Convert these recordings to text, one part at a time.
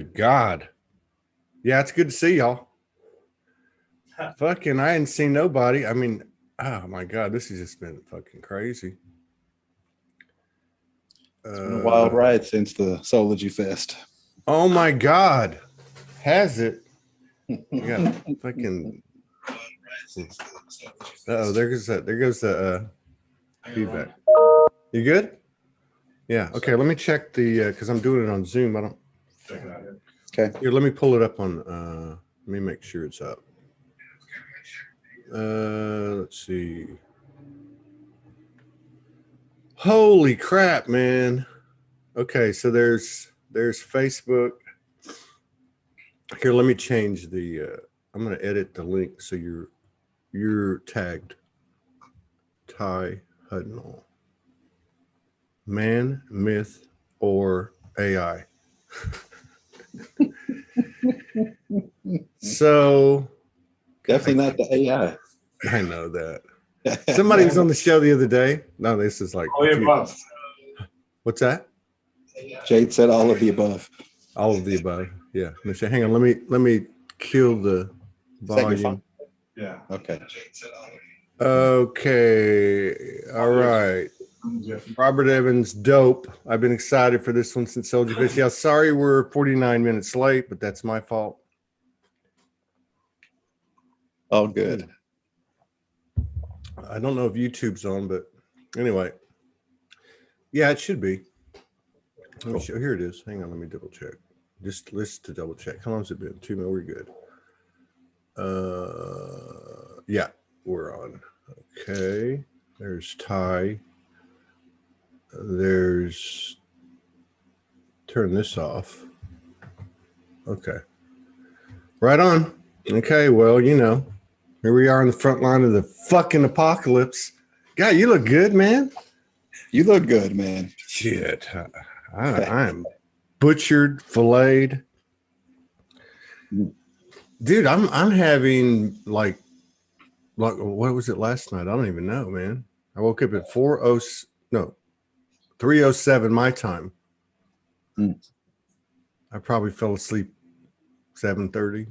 God. Yeah, it's good to see y'all. Fucking, I hadn't seen nobody. I mean, oh my God, this has just been fucking crazy. It's been a wild ride since the Soulogy Fest. Oh my God. Has it? Yeah, fucking. Oh, there goes the feedback. You good? Yeah. Okay. Let me check the because I'm doing it on Zoom. I don't. Okay. Here, let me pull it up on. Let me make sure it's up. Let's see. Holy crap, man. Okay, so there's Facebook. Here, let me change the. I'm gonna edit the link so you're tagged. Ty Hudnall. Man, myth, or AI. So definitely not the AI. I know that. Somebody was on the show the other day. No, this is like what's that? Jade said all of the above. All of the above. Yeah. Hang on. Let me kill the volume. Yeah. Okay. Okay. All right. Robert Evans, dope. I've been excited for this one since Soulogy Fish. Yeah, sorry we're 49 minutes late, but that's my fault. All good. I don't know if YouTube's on, but anyway. Yeah, it should be. Cool. Here it is. Hang on, let me double check. Just list to double check. How long has it been? 2 minutes. We're good. Yeah, we're on. Okay. There's Ty. There's turn this off. Okay. Right on. Okay, well, you know, here we are on the front line of the fucking apocalypse. God, you look good, man. You look good, man. Shit. I'm butchered, filleted. Dude, I'm having like what was it last night? I don't even know, man. I woke up at 3:07 my time. I probably fell asleep 7:30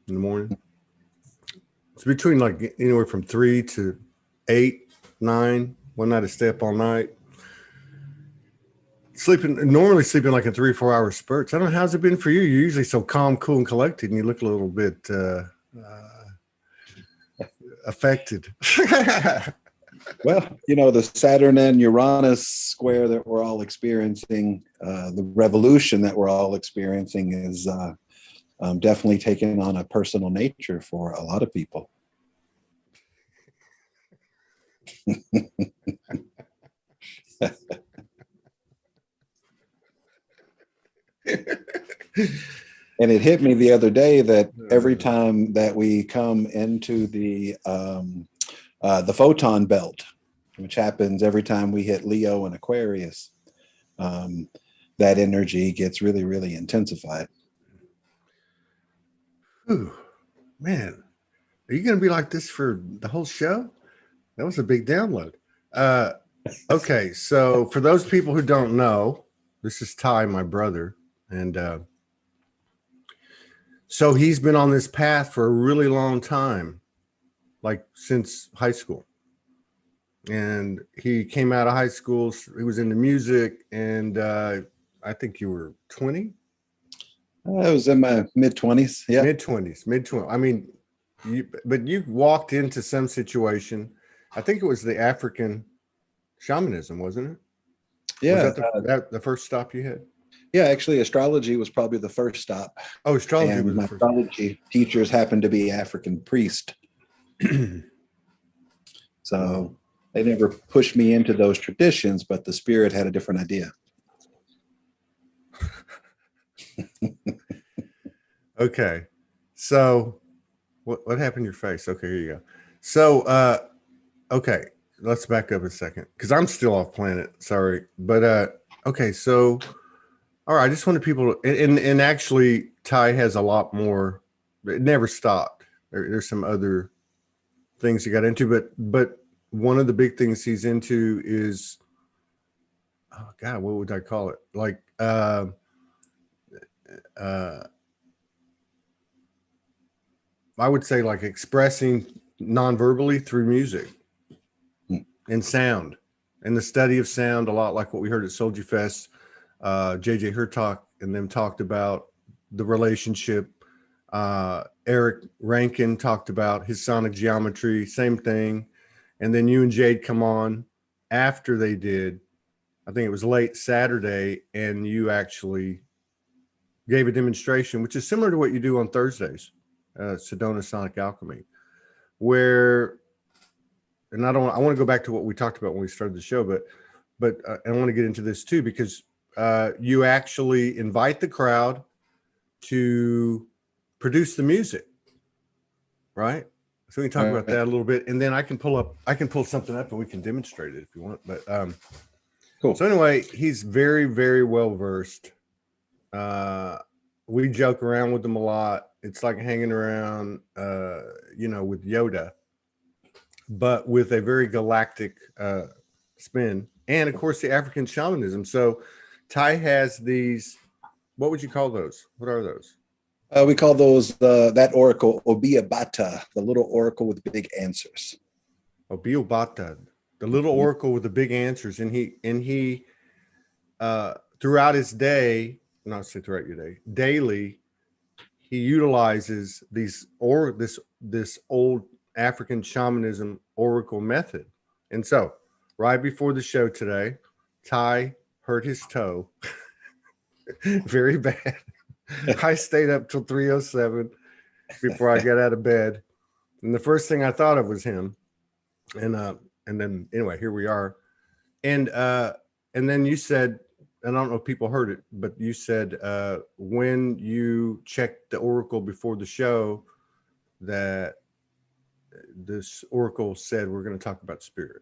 in the morning. It's between like anywhere from 3 to 8, 9. One night I stay up all night. Normally sleeping like in 3 or 4 hour spurts. I don't know, how's it been for you? You're usually so calm, cool, and collected, and you look a little bit affected. Well, you know, the Saturn and Uranus square that we're all experiencing, the revolution that we're all experiencing is definitely taking on a personal nature for a lot of people. And it hit me the other day that every time that we come into the photon belt, which happens every time we hit Leo and Aquarius, that energy gets really, really intensified. Ooh, man, are you going to be like this for the whole show? That was a big download. Okay, so for those people who don't know, this is Ty, my brother, and so he's been on this path for a really long time, like since high school. And he came out of high school, he was into music, and I think you were 20? I was in my mid-20s, yeah. Mid-20s. I mean, but you walked into some situation, I think it was the African shamanism, wasn't it? Yeah. Was that the first stop you had? Yeah, actually, astrology was probably the first stop. Oh, astrology was my the first. Astrology teachers happened to be African priest. So they never pushed me into those traditions, but the spirit had a different idea. Okay. So what happened to your face? Okay, here you go. So okay, let's back up a second because I'm still off planet. Sorry. But okay, so all right, I just wanted people to, and actually Ty has a lot more. It never stopped. There's some other things he got into, but one of the big things he's into is, oh God, what would I call it? Like I would say like expressing non-verbally through music and sound and the study of sound, a lot like what we heard at Soulogy Fest. JJ Hertalk and them talked about the relationship. Eric Rankin talked about his sonic geometry, same thing. And then you and Jade come on after they did. I think it was late Saturday, and you actually gave a demonstration, which is similar to what you do on Thursdays, Sedona Sonic Alchemy, where, and I want to go back to what we talked about when we started the show, but I want to get into this too, because you actually invite the crowd to produce the music, right? So we can talk about that a little bit, and then I can pull something up and we can demonstrate it if you want. But cool. So anyway, he's very, very well versed. We joke around with him a lot. It's like hanging around, with Yoda, but with a very galactic spin, and of course the African shamanism. So Ty has these. What would you call those? What are those? We call those that oracle Obiabata, the little oracle with big answers. Obiabata, the little oracle with the big answers, and he throughout his day, not say throughout your day, daily, he utilizes this old African shamanism oracle method. And so, right before the show today, Ty hurt his toe very bad. I stayed up till 3:07 before I got out of bed, and the first thing I thought of was him. And then anyway, here we are. And then you said, and I don't know if people heard it, but you said when you checked the oracle before the show that this oracle said we're going to talk about spirit.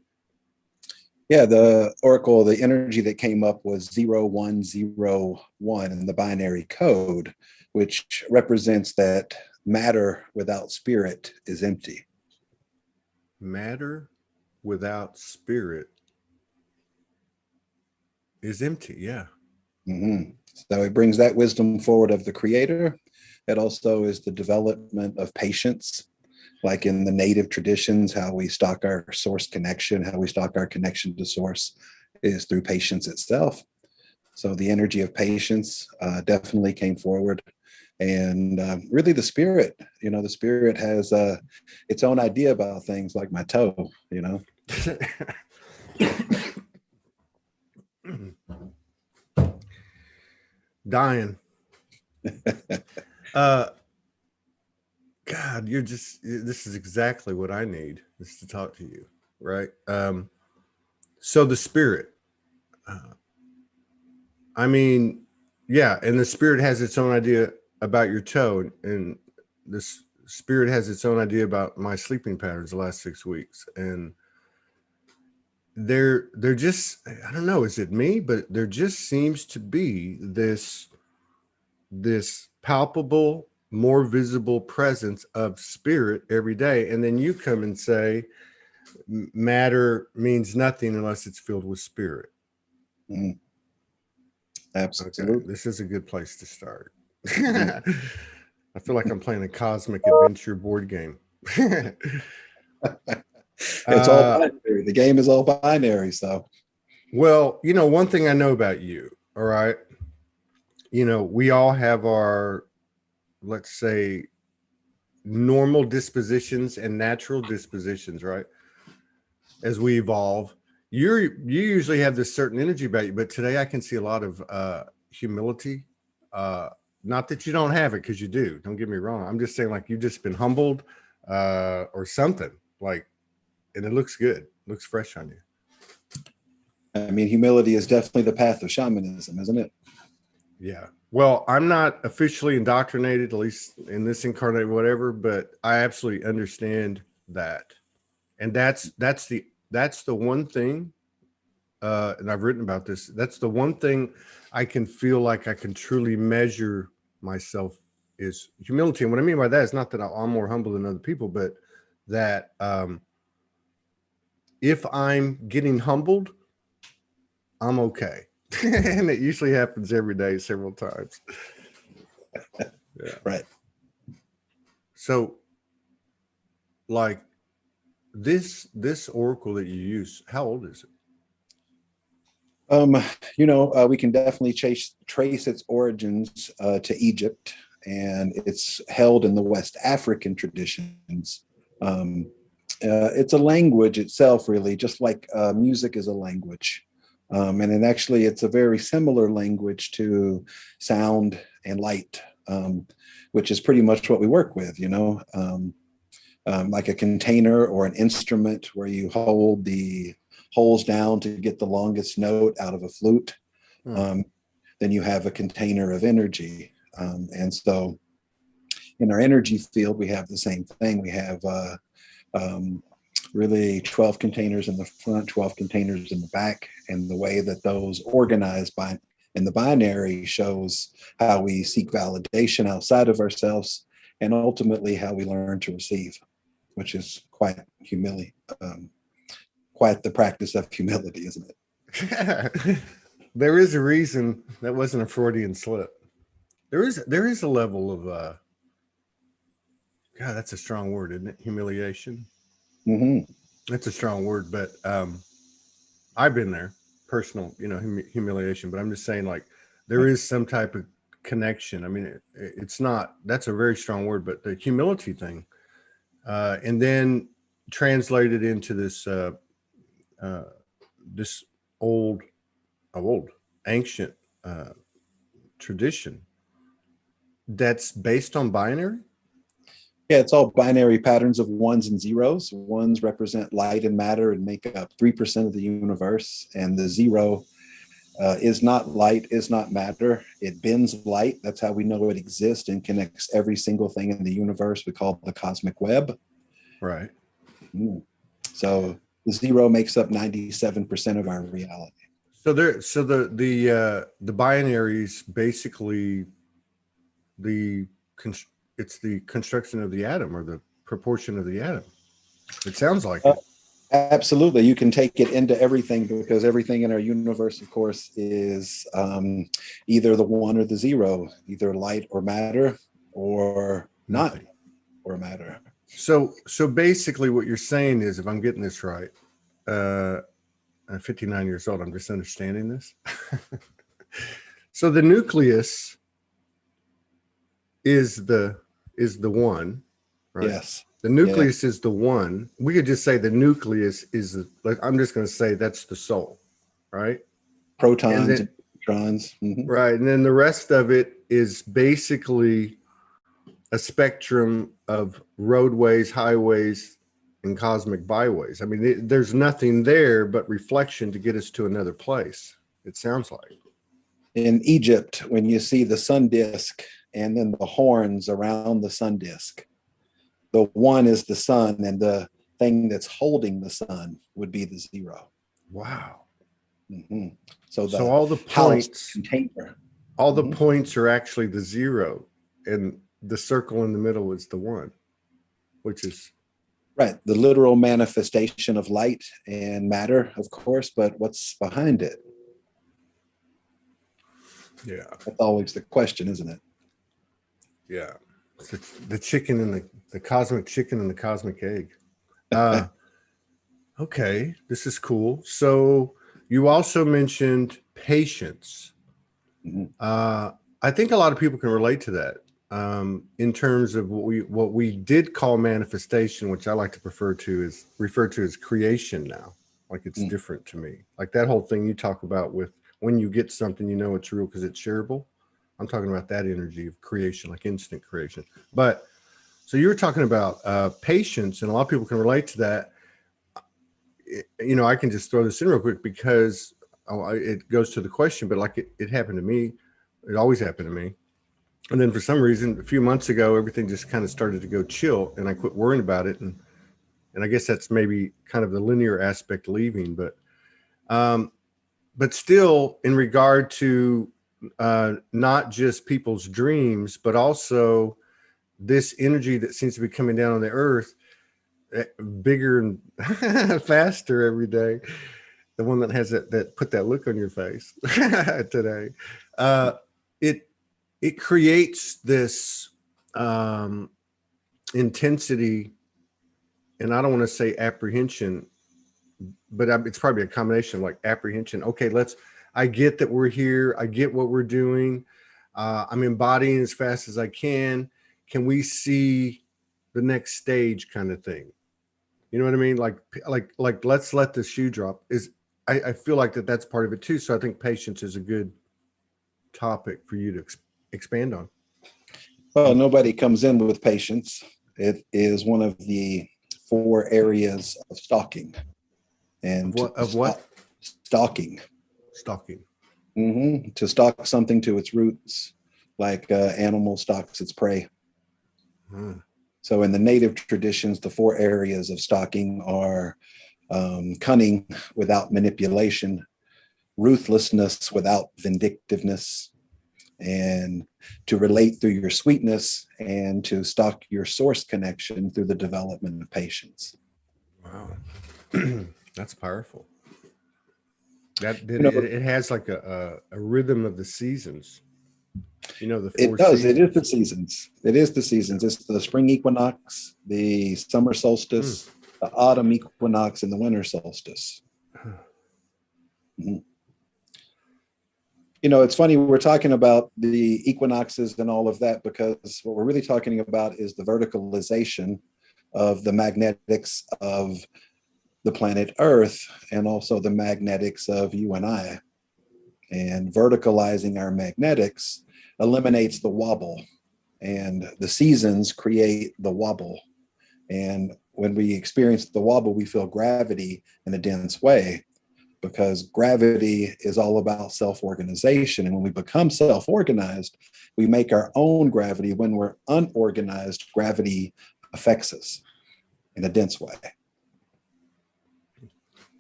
Yeah, the oracle, the energy that came up was 0101 in the binary code, which represents that matter without spirit is empty. Matter without spirit is empty. Yeah. Mm-hmm. So it brings that wisdom forward of the creator. It also is the development of patience, like in the native traditions, how we stock our source connection, how we stock our connection to source is through patience itself. So the energy of patience definitely came forward. And really the spirit has its own idea about things, like my toe, Dying. God, this is exactly what I need, is to talk to you, right? So the spirit, yeah, and the spirit has its own idea about your toe, and this spirit has its own idea about my sleeping patterns the last 6 weeks. And they're just, I don't know, is it me? But there just seems to be this palpable, more visible presence of spirit every day. And then you come and say, matter means nothing unless it's filled with spirit. Mm. Absolutely. Okay, this is a good place to start. I feel like I'm playing a cosmic adventure board game. It's all binary. The game is all binary. So, well, one thing I know about you, all right, we all have our, let's say, normal dispositions and natural dispositions, right? As we evolve, you usually have this certain energy about you, but today I can see a lot of humility. Not that you don't have it, because you do. Don't get me wrong. I'm just saying, like, you've just been humbled or something, like, and it looks good. It looks fresh on you. I mean, humility is definitely the path of shamanism, isn't it? Yeah. Well, I'm not officially indoctrinated, at least in this incarnate, whatever, but I absolutely understand that. And that's the one thing, and I've written about this, that's the one thing I can feel like I can truly measure myself, is humility. And what I mean by that is not that I'm more humble than other people, but that if I'm getting humbled, I'm okay. And it usually happens every day, several times. Right. So, like this oracle that you use, how old is it? We can definitely trace its origins to Egypt, and it's held in the West African traditions. It's a language itself, really, just like music is a language. It's a very similar language to sound and light, which is pretty much what we work with, like a container or an instrument where you hold the holes down to get the longest note out of a flute. Then you have a container of energy. And so in our energy field, we have the same thing. We have really 12 containers in the front, 12 containers in the back. And the way that those organize in the binary shows how we seek validation outside of ourselves, and ultimately how we learn to receive, which is quite the practice of humility, isn't it? There is a reason that wasn't a Freudian slip. There is a level of God, that's a strong word, isn't it? Humiliation. Mm-hmm. That's a strong word, but I've been there, personal, humiliation. But I'm just saying, like, there is some type of connection. I mean, it's not. That's a very strong word, but the humility thing, and then translated into this this old ancient tradition that's based on binary. Yeah, it's all binary patterns of ones and zeros. Ones represent light and matter and make up 3% of the universe. And the zero is not light, is not matter. It bends light. That's how we know it exists and connects every single thing in the universe. We call it the cosmic web. Right. So the zero makes up 97% of our reality. So the binaries basically it's the construction of the atom, or the proportion of the atom. It sounds like it. Absolutely. You can take it into everything, because everything in our universe, of course, is either the one or the zero, either light or matter, or not or matter. So basically what you're saying is, if I'm getting this right, I'm 59 years old, I'm just understanding this. So the nucleus is the one, right? Yes. The nucleus is the one. We could just say the nucleus is I'm just going to say that's the soul, right? Protons and neutrons. Mm-hmm. Right. And then the rest of it is basically a spectrum of roadways, highways, and cosmic byways. I mean, there's nothing there but reflection to get us to another place, it sounds like. In Egypt, when you see the sun disk and then the horns around the sun disk, the one is the sun, and the thing that's holding the sun would be the zero. Wow. Mm-hmm. So all the points container, all the points are actually the zero, and the circle in the middle is the one, which is right, the literal manifestation of light and matter, of course, but what's behind it? Yeah, that's always the question, isn't it? Yeah, the chicken and the cosmic chicken and the cosmic egg. Okay, this is cool. So you also mentioned patience. Mm-hmm. I think a lot of people can relate to that, in terms of what we did call manifestation, which I like to refer to as creation now. Like, it's different to me. Like that whole thing you talk about with when you get something, you know it's real because it's shareable. I'm talking about that energy of creation, like instant creation. But so you were talking about patience, and a lot of people can relate to that. I can just throw this in real quick because it goes to the question, but like it happened to me. It always happened to me. And then for some reason, a few months ago, everything just kind of started to go chill, and I quit worrying about it. And I guess that's maybe kind of the linear aspect leaving, but still, in regard to not just people's dreams, but also this energy that seems to be coming down on the earth, bigger and faster every day. The one that has that put that look on your face today. It creates this um, intensity, and I don't want to say apprehension, but it's probably a combination of like apprehension. Okay, I get that we're here. I get what we're doing. I'm embodying as fast as I can. Can we see the next stage kind of thing? You know what I mean? Like let's let the shoe drop. I feel like that's part of it too. So I think patience is a good topic for you to expand on. Well, nobody comes in with patience. It is one of the 4 areas of stalking. And of what? Stalking. Stalking. Mm-hmm. To stalk something to its roots, like animal stalks its prey. So in the native traditions, the 4 areas of stalking are cunning without manipulation, ruthlessness without vindictiveness, and to relate through your sweetness, and to stalk your source connection through the development of patience. Wow. That's powerful. It has like a rhythm of the seasons. You know, the 4 it does. seasons. It is the seasons. It is the seasons. It's the spring equinox, the summer solstice, the autumn equinox, and the winter solstice. Mm-hmm. You know, it's funny, we're talking about the equinoxes and all of that, because what we're really talking about is the verticalization of the magnetics of the planet Earth, and also the magnetics of you and I. And verticalizing our magnetics eliminates the wobble, and the seasons create the wobble. And when we experience the wobble, we feel gravity in a dense way, because gravity is all about self-organization. And when we become self-organized, we make our own gravity. When we're unorganized, gravity affects us in a dense way.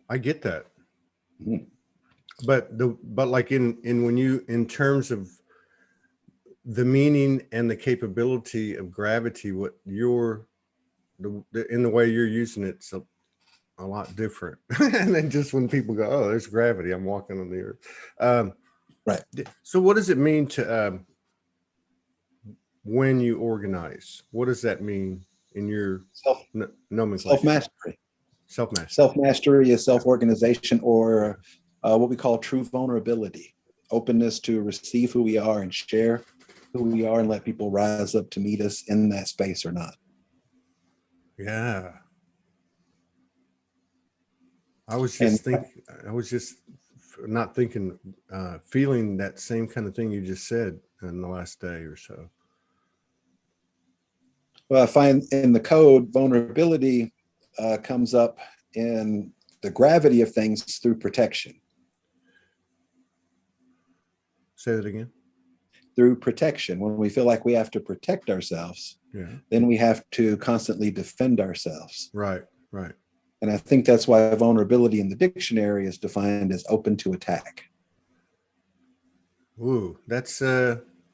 I get that. Mm-hmm. But like in when you, in terms of the meaning and the capability of gravity, what in the way you're using it's a lot different. And then just when people go, oh, there's gravity, I'm walking on the earth. Right. So what does it mean to when you organize? What does that mean in your nomenclature? Self-mastery. Self-mastery. Self-mastery is self-organization, or what we call true vulnerability, openness to receive who we are and share who we are, and let people rise up to meet us in that space or not. Yeah. I was just not thinking, feeling that same kind of thing you just said in the last day or so. Well, I find in the code, vulnerability comes up in the gravity of things through protection. Say that again. Through protection. When we feel like we have to protect ourselves, then we have to constantly defend ourselves. Right, right. And I think that's why vulnerability in the dictionary is defined as open to attack. Ooh, that's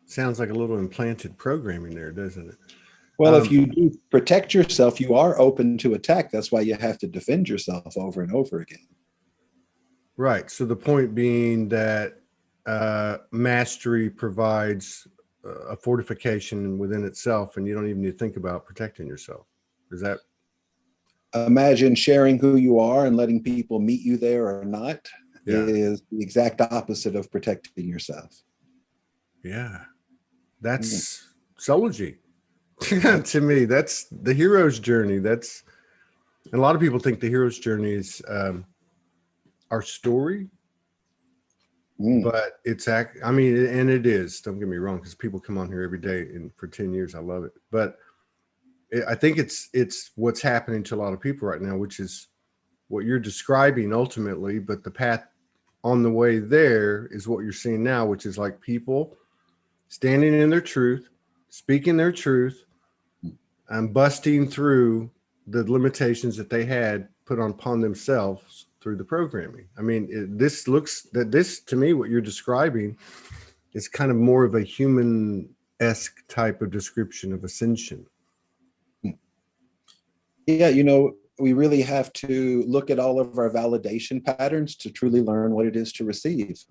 sounds like a little implanted programming there, doesn't it? Well, if you do protect yourself, you are open to attack. That's why you have to defend yourself over and over again. Right. So the point being that mastery provides a fortification within itself, and you don't even need to think about protecting yourself. Is that? Imagine sharing who you are and letting people meet you there or not is the exact opposite of protecting yourself. Yeah. That's Soulogy. To me, that's the hero's journey. And a lot of people think the hero's journey is our story, but and it is, don't get me wrong, because people come on here every day, and for 10 years, I love it. But I think it's what's happening to a lot of people right now, which is what you're describing ultimately, but the path on the way there is what you're seeing now, which is like people standing in their truth, speaking their truth, and busting through the limitations that they had put upon themselves through the programming. I mean, this to me, what you're describing is kind of more of a human-esque type of description of ascension. Yeah, we really have to look at all of our validation patterns to truly learn what it is to receive,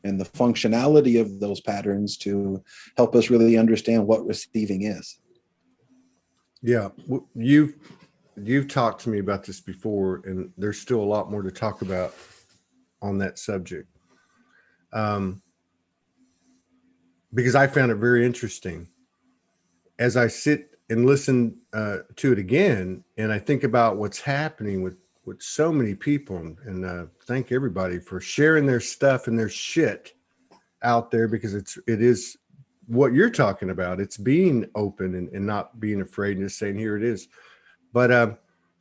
and the functionality of those patterns to help us really understand what receiving is. Yeah, you've talked to me about this before, and there's still a lot more to talk about on that subject. Because I found it very interesting as I sit and listen to it again, and I think about what's happening with so many people, and thank everybody for sharing their stuff and their shit out there, because it is what you're talking about. It's being open and not being afraid and just saying, here it is. But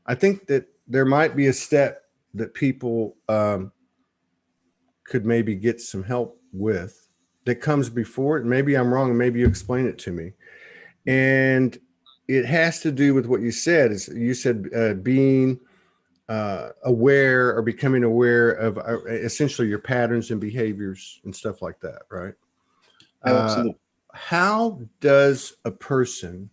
I think that there might be a step that people could maybe get some help with that comes before it. Maybe I'm wrong, and maybe you explain it to me. And it has to do with what you said. Is you said being aware, or becoming aware of essentially your patterns and behaviors and stuff like that, right? Absolutely. How does a person,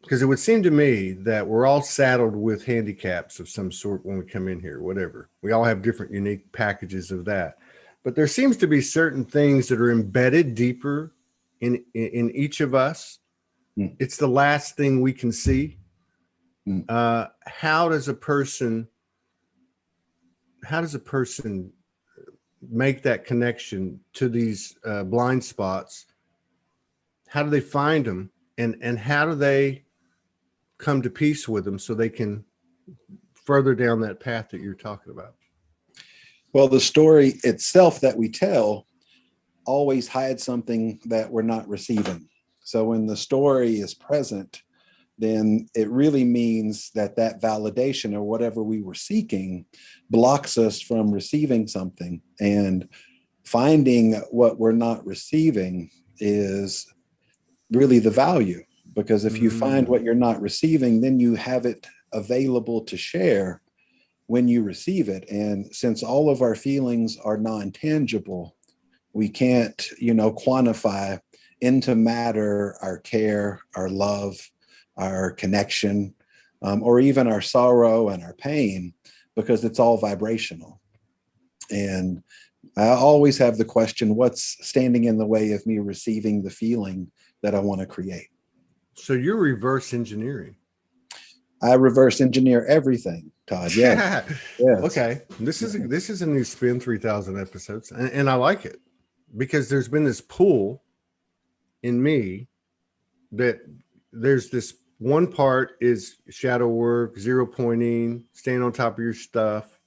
because it would seem to me that we're all saddled with handicaps of some sort when we come in here, whatever. We all have different unique packages of that. But there seems to be certain things that are embedded deeper in each of us. Mm. It's the last thing we can see. How does a person make that connection to these blind spots? How do they find them, and how do they come to peace with them so they can further down that path that you're talking about? Well, the story itself that we tell always hides something that we're not receiving. So when the story is present, then it really means that that validation or whatever we were seeking blocks us from receiving something. And finding what we're not receiving is really the value, because if you find what you're not receiving, then you have it available to share when you receive it. And since all of our feelings are non-tangible, we can't, quantify into matter our care, our love, our connection, or even our sorrow and our pain, because it's all vibrational. And I always have the question, what's standing in the way of me receiving the feeling that I want to create? So you're reverse engineering. I reverse engineer everything, Todd. Yeah. Yes. Okay. This is a new spin, 3,000 episodes. And I like it, because there's been this pull in me that there's this one part is shadow work, zero pointing, staying on top of your stuff.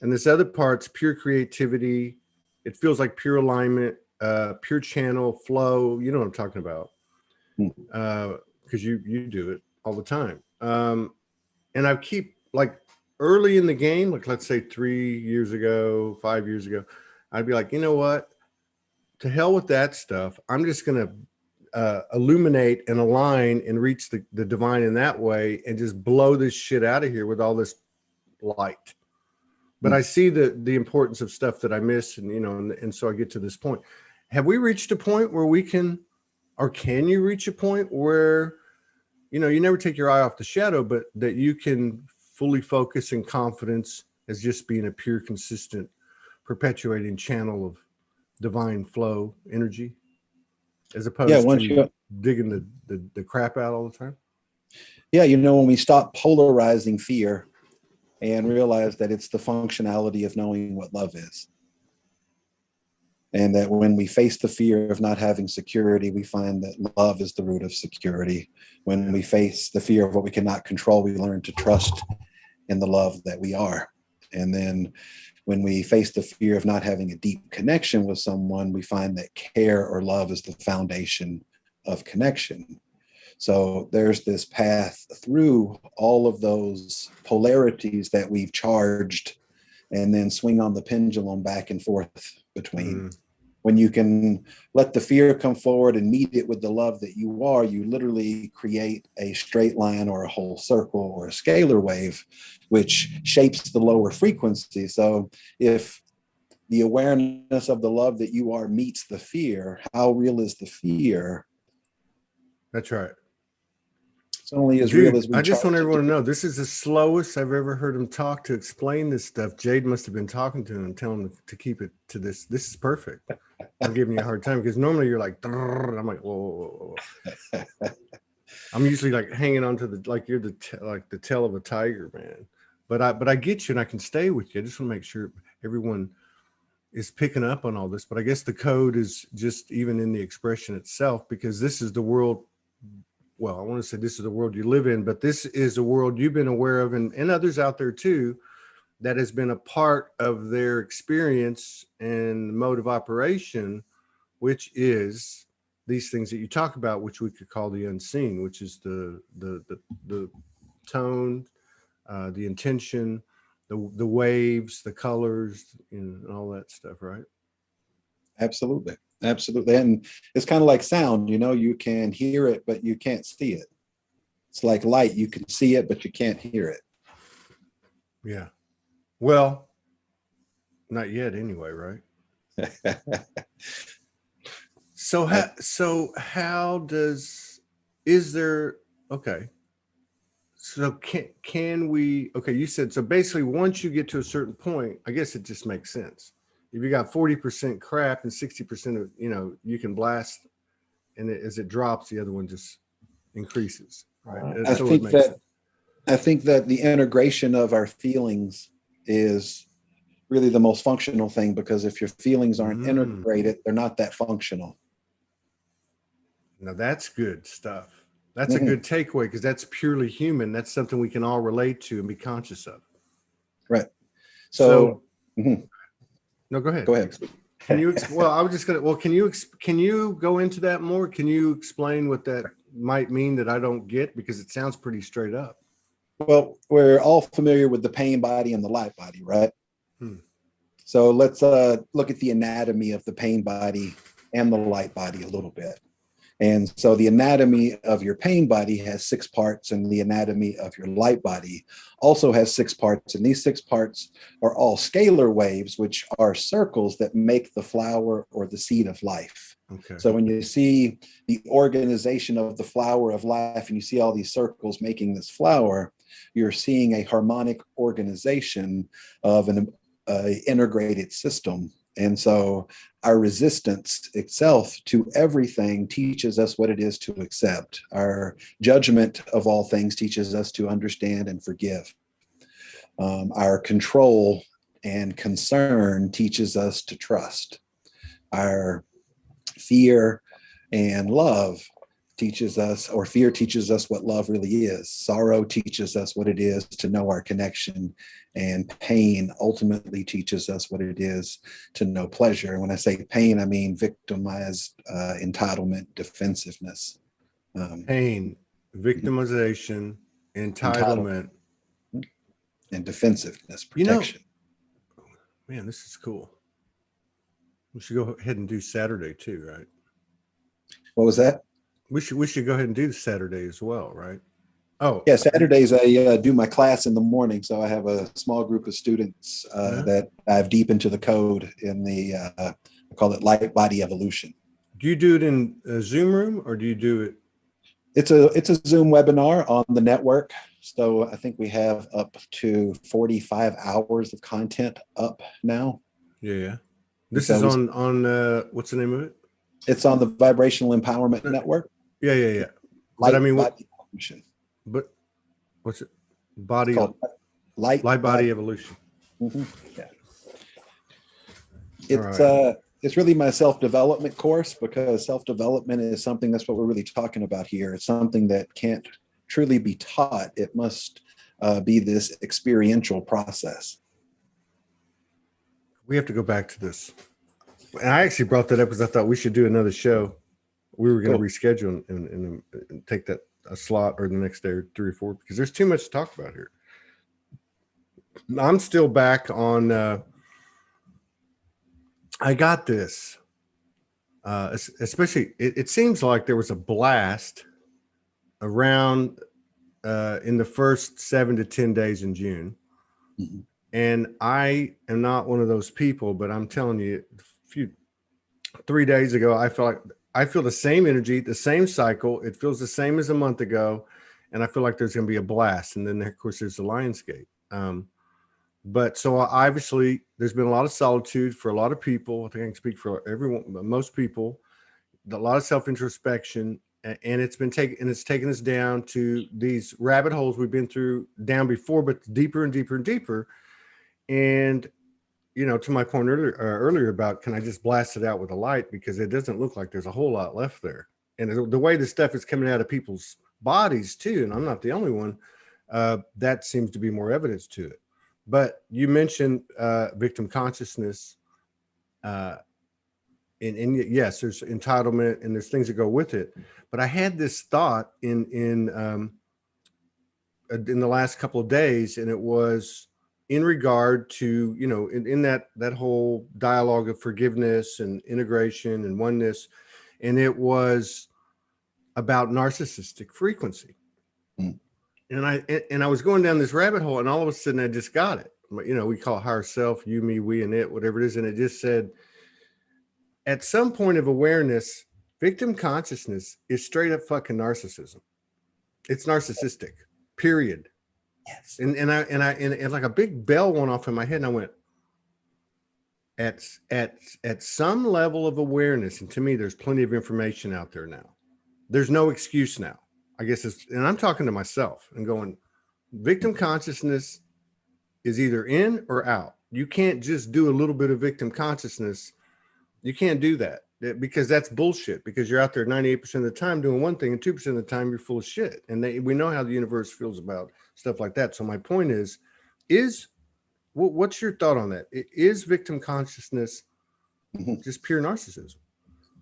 And this other part's pure creativity. It feels like pure alignment, pure channel flow. You know what I'm talking about. Because you do it all the time. And I keep, like, early in the game, like let's say 3 years ago, 5 years ago, I'd be like, you know what? To hell with that stuff. I'm just going to illuminate and align and reach the divine in that way, and just blow this shit out of here with all this light. But I see the importance of stuff that I miss, and and so I get to this point. Have we reached a point where we can, or can you reach a point where you never take your eye off the shadow, but that you can fully focus in confidence as just being a pure, consistent, perpetuating channel of divine flow energy, as opposed to digging the crap out all the time? Yeah, when we stop polarizing fear and realize that it's the functionality of knowing what love is. And that when we face the fear of not having security, we find that love is the root of security. When we face the fear of what we cannot control, we learn to trust in the love that we are. And then when we face the fear of not having a deep connection with someone, we find that care or love is the foundation of connection. So there's this path through all of those polarities that we've charged, and then swing on the pendulum back and forth between. When you can let the fear come forward and meet it with the love that you are, you literally create a straight line or a whole circle or a scalar wave, which shapes the lower frequency. So if the awareness of the love that you are meets the fear, how real is the fear? That's right. It's only as real as we. I just want everyone to know, this is the slowest I've ever heard him talk to explain this stuff. Jade must have been talking to him and telling him to keep it to this. This is perfect. I'm giving you a hard time because normally you're like, and I'm like, whoa. I'm usually like hanging on to the, like you're like the tail of a tiger, man. But I get you and I can stay with you. I just want to make sure everyone is picking up on all this. But I guess the code is just even in the expression itself, because this is the world. Well, I want to say this is the world you live in, but this is a world you've been aware of, and others out there too, that has been a part of their experience and mode of operation, which is these things that you talk about, which we could call the unseen, which is the tone, the intention, the waves, the colors, and all that stuff, right? Absolutely. Absolutely. And it's kind of like sound, you know, you can hear it, but you can't see it. It's like light. You can see it, but you can't hear it. Yeah. Well, not yet anyway, right? So how does, is there, okay. So can we, okay, you said, so basically once you get to a certain point, I guess it just makes sense. If you got 40% crap and 60% of, you know, you can blast, and as it drops, the other one just increases, right? I think that the integration of our feelings is really the most functional thing, because if your feelings aren't integrated, they're not that functional. Now that's good stuff. That's a good takeaway, because that's purely human. That's something we can all relate to and be conscious of. Right. So no, go ahead. Go ahead. Can you, well, I was just going to, well, can you go into that more? Can you explain what that might mean that I don't get? Because it sounds pretty straight up. Well, we're all familiar with the pain body and the light body, right? So let's look at the anatomy of the pain body and the light body a little bit. And so the anatomy of your pain body has 6 parts, and the anatomy of your light body also has 6 parts. And these 6 parts are all scalar waves, which are circles that make the flower or the seed of life. Okay. So when you see the organization of the flower of life and you see all these circles making this flower, you're seeing a harmonic organization of an integrated system. And so our resistance itself to everything teaches us what it is to accept. Our judgment of all things teaches us to understand and forgive. Our control and concern teaches us to trust. Our fear and love teaches us, or fear teaches us what love really is. Sorrow teaches us what it is to know our connection, and pain ultimately teaches us what it is to know pleasure. And when I say pain, I mean victimized entitlement, defensiveness. Pain, victimization, entitlement, and defensiveness, protection. You know, man, this is cool. We should go ahead and do Saturday too, right? What was that? We should go ahead and do the Saturday as well, right? Oh, yeah. Saturdays I do my class in the morning, so I have a small group of students that dive deep into the code in the I call it light body evolution. Do you do it in a Zoom room, or do you do it? It's a Zoom webinar on the network. So I think we have up to 45 hours of content up now. Yeah. This is on what's the name of it? It's on the Vibrational Empowerment Network. Yeah. But I mean, body evolution. But what's it? Body light body evolution. Yeah. It's really my self-development course, because self-development is something, that's what we're really talking about here. It's something that can't truly be taught. It must be this experiential process. We have to go back to this. And I actually brought that up because I thought we should do another show. We were going to reschedule and take that a slot, or the next day, or 3 or 4, because there's too much to talk about here. I'm still back on. I got this, especially. It seems like there was a blast around in the first 7 to 10 days in June. And I am not one of those people, but I'm telling you, 3 days ago, I feel the same energy, the same cycle. It feels the same as a month ago. And I feel like there's going to be a blast. And then, of course, there's the Lionsgate. But so obviously there's been a lot of solitude for a lot of people. I think I can speak for everyone, most people, a lot of self-introspection. and it's taken us down to these rabbit holes we've been through down before, but deeper and deeper and deeper. And to my point earlier about, can I just blast it out with a light, because it doesn't look like there's a whole lot left there. And the way the stuff is coming out of people's bodies too, and I'm not the only one, that seems to be more evidence to it. But you mentioned victim consciousness, and yes, there's entitlement and there's things that go with it. But I had this thought in the last couple of days, and it was in regard to, in that whole dialogue of forgiveness and integration and oneness, and it was about narcissistic frequency. Mm. And I was going down this rabbit hole, and all of a sudden I just got it. We call it higher self, you, me, we, and it, whatever it is. And it just said, at some point of awareness, victim consciousness is straight up fucking narcissism. It's narcissistic, period. Yes. And like a big bell went off in my head, and I went, at some level of awareness, and to me, there's plenty of information out there now. There's no excuse now, I guess. And I'm talking to myself and going, victim consciousness is either in or out. You can't just do a little bit of victim consciousness. You can't do that, because that's bullshit, because you're out there 98% of the time doing one thing, and 2% of the time you're full of shit. And we know how the universe feels about stuff like that. So my point is what's your thought on that? Is victim consciousness just pure narcissism?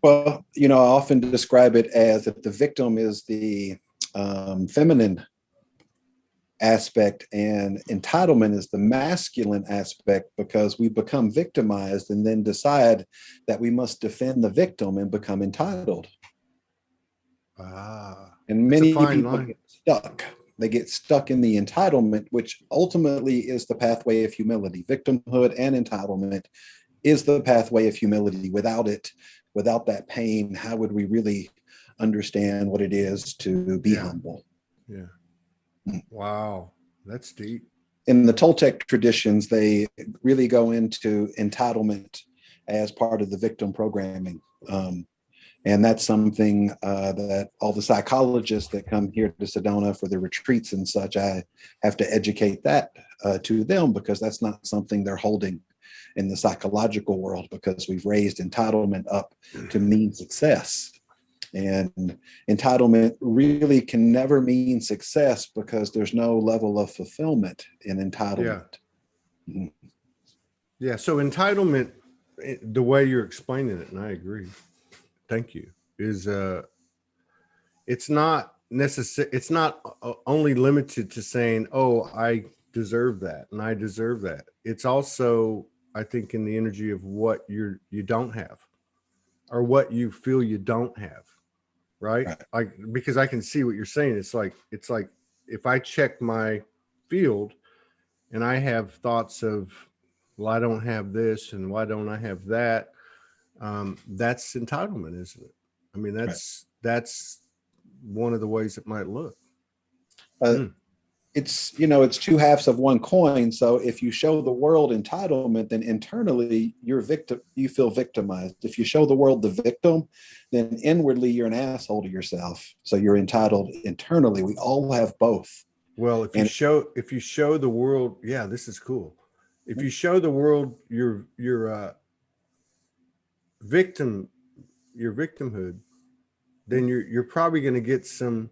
Well, I often describe it as that the victim is the feminine aspect, and entitlement is the masculine aspect, because we become victimized and then decide that we must defend the victim and become entitled. And many people get stuck. They get stuck in the entitlement, which ultimately is the pathway of humility. Victimhood and entitlement is the pathway of humility. Without it, without that pain, how would we really understand what it is to be humble? Yeah. Wow, that's deep. In the Toltec traditions, they really go into entitlement as part of the victim programming. And that's something that all the psychologists that come here to Sedona for the retreats and such, I have to educate that to them, because that's not something they're holding in the psychological world, because we've raised entitlement up to mean success. And entitlement really can never mean success, because there's no level of fulfillment in entitlement. Yeah. Mm-hmm. Yeah. So entitlement, the way you're explaining it, and I agree, thank you, is it's not necessary. It's not only limited to saying, oh, I deserve that and I deserve that. It's also, I think, in the energy of what you don't have, or what you feel you don't have. Right? Like, because I can see what you're saying. It's like if I check my field and I have thoughts of, well, I don't have this and why don't I have that? That's entitlement, isn't it? I mean, that's one of the ways it might look. It's, it's two halves of one coin. So if you show the world entitlement, then internally you feel victimized. If you show the world the victim, then inwardly you're an asshole to yourself. So you're entitled internally. We all have both. Well, if you show the world, yeah, this is cool. If you show the world your victimhood, then you're probably going to get some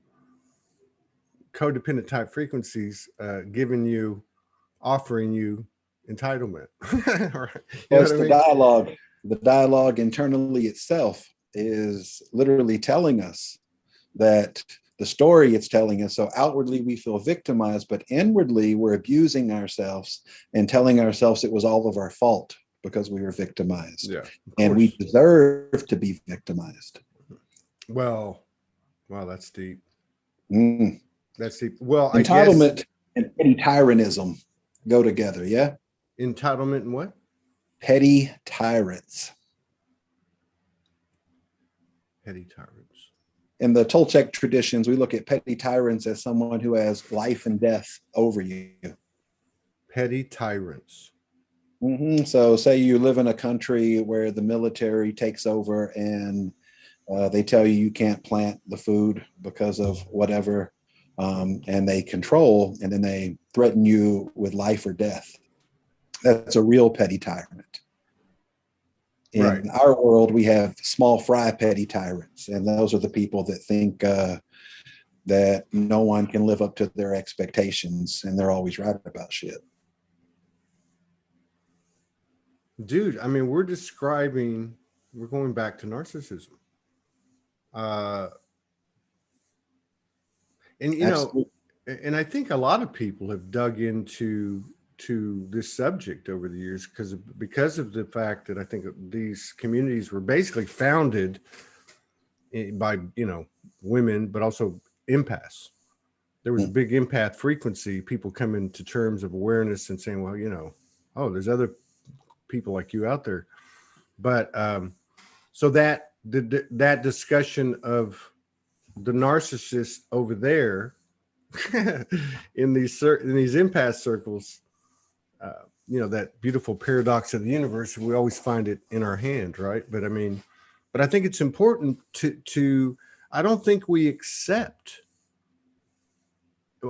codependent type frequencies offering you entitlement. Right. Well, it's the dialogue. The dialogue internally itself is literally telling us that the story it's telling us. So outwardly we feel victimized, but inwardly we're abusing ourselves and telling ourselves it was all of our fault because we were victimized. Yeah, and we deserve to be victimized. Well, wow, that's deep. That's deep. Well, entitlement and petty tyrannism go together. Yeah. Entitlement and what? Petty tyrants. Petty tyrants. In the Toltec traditions, we look at petty tyrants as someone who has life and death over you. Petty tyrants. So say you live in a country where the military takes over and They tell you you can't plant the food because of whatever, and they control, and then they threaten you with life or death. That's a real petty tyrant. In Right. our world, we have small fry petty tyrants, and those are the people that think that no one can live up to their expectations, and they're always right about shit. Dude, I mean, we're going back to narcissism. And you know, and I think a lot of people have dug into this subject over the years because of the fact that I think these communities were basically founded by, you know, women, but also empaths. There was a big empath frequency, people coming to terms of awareness and saying, well, you know, oh, there's other people like you out there. But so that that discussion of the narcissist over there in these empath circles, you know, that beautiful paradox of the universe, we always find it in our hand, right? But I mean, but I think it's important to I don't think we accept,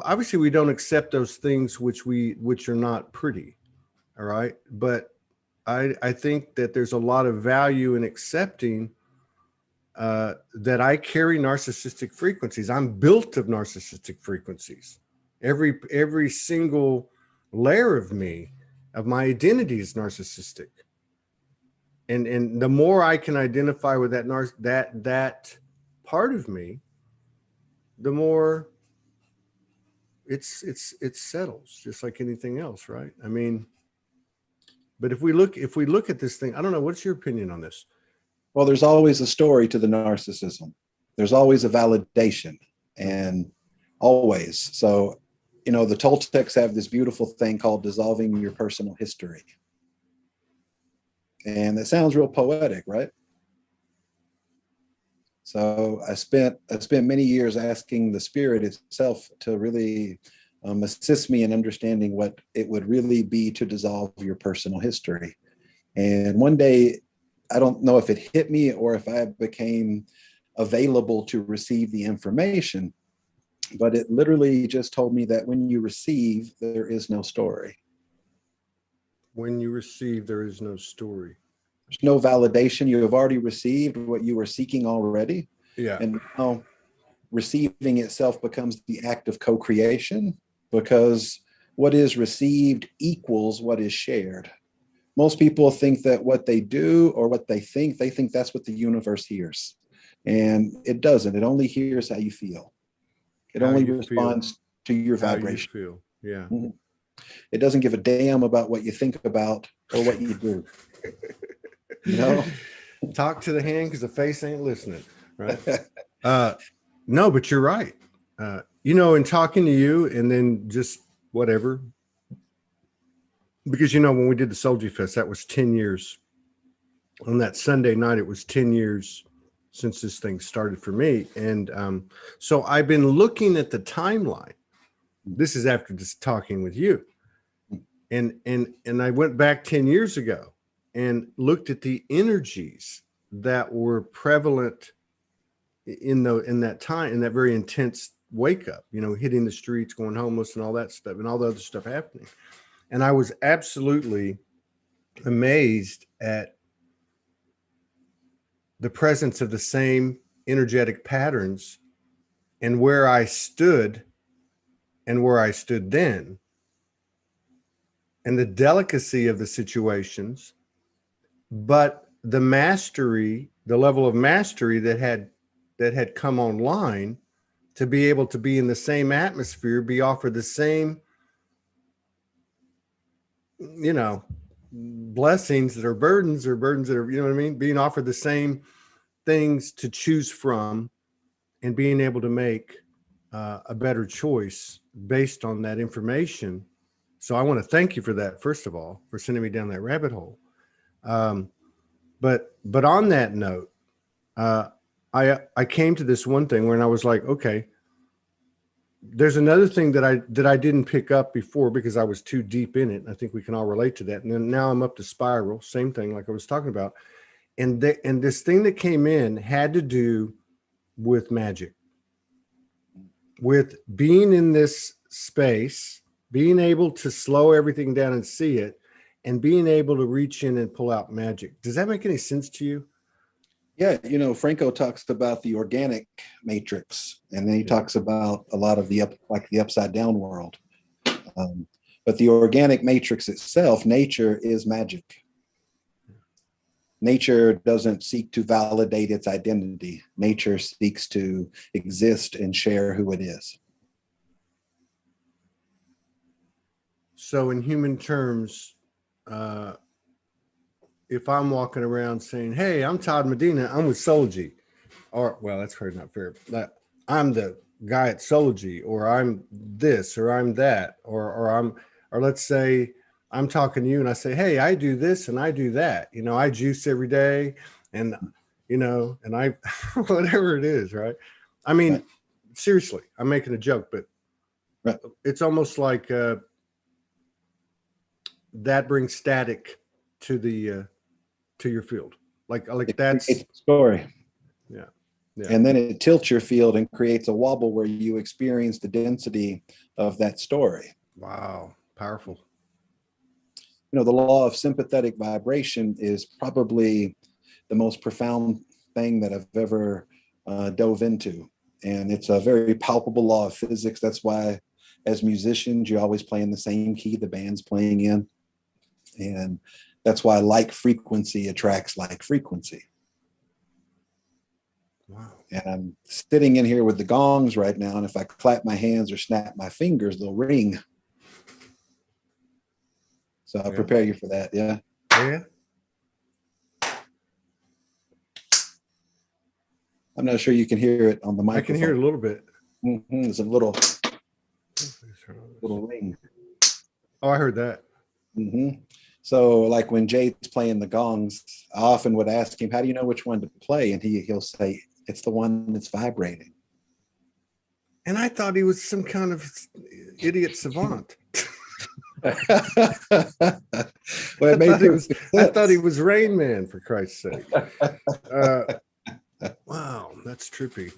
obviously we don't accept those things which are not pretty, all right? But I think that there's a lot of value in accepting that I carry narcissistic frequencies. I'm built of narcissistic frequencies. Every single layer of me, of my identity, is narcissistic. And the more I can identify with that part of me, the more it settles, just like anything else, right? I mean, but if we look at this thing, I don't know, what's your opinion on this? Well, there's always a story to the narcissism. There's always a validation, and always. So, you know, the Toltecs have this beautiful thing called dissolving your personal history. And that sounds real poetic, right? So I spent many years asking the spirit itself to really assist me in understanding what it would really be to dissolve your personal history. And one day, I don't know if it hit me or if I became available to receive the information, but it literally just told me that when you receive, there is no story. When you receive, there is no story. There's no validation. You have already received what you were seeking already. Yeah. And now receiving itself becomes the act of co-creation, because what is received equals what is shared. Most people think that what they do or what they think that's what the universe hears. And it doesn't. It only hears how you feel. It only responds to your vibration. How you feel. Yeah. Mm-hmm. It doesn't give a damn about what you think about or what you do. You know? Talk to the hand because the face ain't listening, right? No, but you're right. You know, in talking to you and then just whatever, because, you know, when we did the Soulogy Fest, that was 10 years. On that Sunday night, it was 10 years since this thing started for me. And so I've been looking at the timeline. This is after just talking with you. And I went back 10 years ago and looked at the energies that were prevalent in that time, in that very intense wake up, you know, hitting the streets, going homeless and all that stuff and all the other stuff happening. And I was absolutely amazed at the presence of the same energetic patterns and where I stood and where I stood then, and the delicacy of the situations, but the mastery, the level of mastery that had come online to be able to be in the same atmosphere, be offered the same, you know, blessings that are burdens, or burdens that are, you know what I mean? Being offered the same things to choose from and being able to make a better choice based on that information. So I want to thank you for that, first of all, for sending me down that rabbit hole. But on that note, I came to this one thing when I was like, okay, there's another thing that I didn't pick up before because I was too deep in it. I think we can all relate to that. And then now I'm up to spiral, same thing like I was talking about. And this thing that came in had to do with magic, with being in this space, being able to slow everything down and see it, and being able to reach in and pull out magic. Does that make any sense to you? Yeah, you know, Franco talks about the organic matrix, and then he talks about a lot of the upside down world. But the organic matrix itself, nature is magic. Nature doesn't seek to validate its identity. Nature seeks to exist and share who it is. So in human terms, if I'm walking around saying, hey, I'm Todd Medina, I'm with Soulogy, or, well, that's probably not fair. I'm the guy at Soulogy, or I'm this, or I'm that, or let's say I'm talking to you and I say, hey, I do this and I do that. You know, I juice every day, and, you know, and I, whatever it is, right? I mean, right. Seriously, I'm making a joke, but right. It's almost like that brings static to the to your field, like that's it's a story. Yeah. And then it tilts your field and creates a wobble where you experience the density of that story. Wow, powerful. You know, the law of sympathetic vibration is probably the most profound thing that I've ever dove into, and it's a very palpable law of physics. That's why, as musicians, you always play in the same key the band's playing in, and that's why like frequency attracts like frequency. Wow. And I'm sitting in here with the gongs right now, and if I clap my hands or snap my fingers, they'll ring. So I'll prepare you for that. Yeah. Yeah. I'm not sure you can hear it on the microphone. I can hear it a little bit. Mm-hmm. There's a little ring. Oh, I heard that. Mm-hmm. So like when Jade's playing the gongs, I often would ask him, how do you know which one to play? And he'll say, it's the one that's vibrating. And I thought he was some kind of idiot savant. Well, I thought he was Rain Man, for Christ's sake. Wow, that's trippy.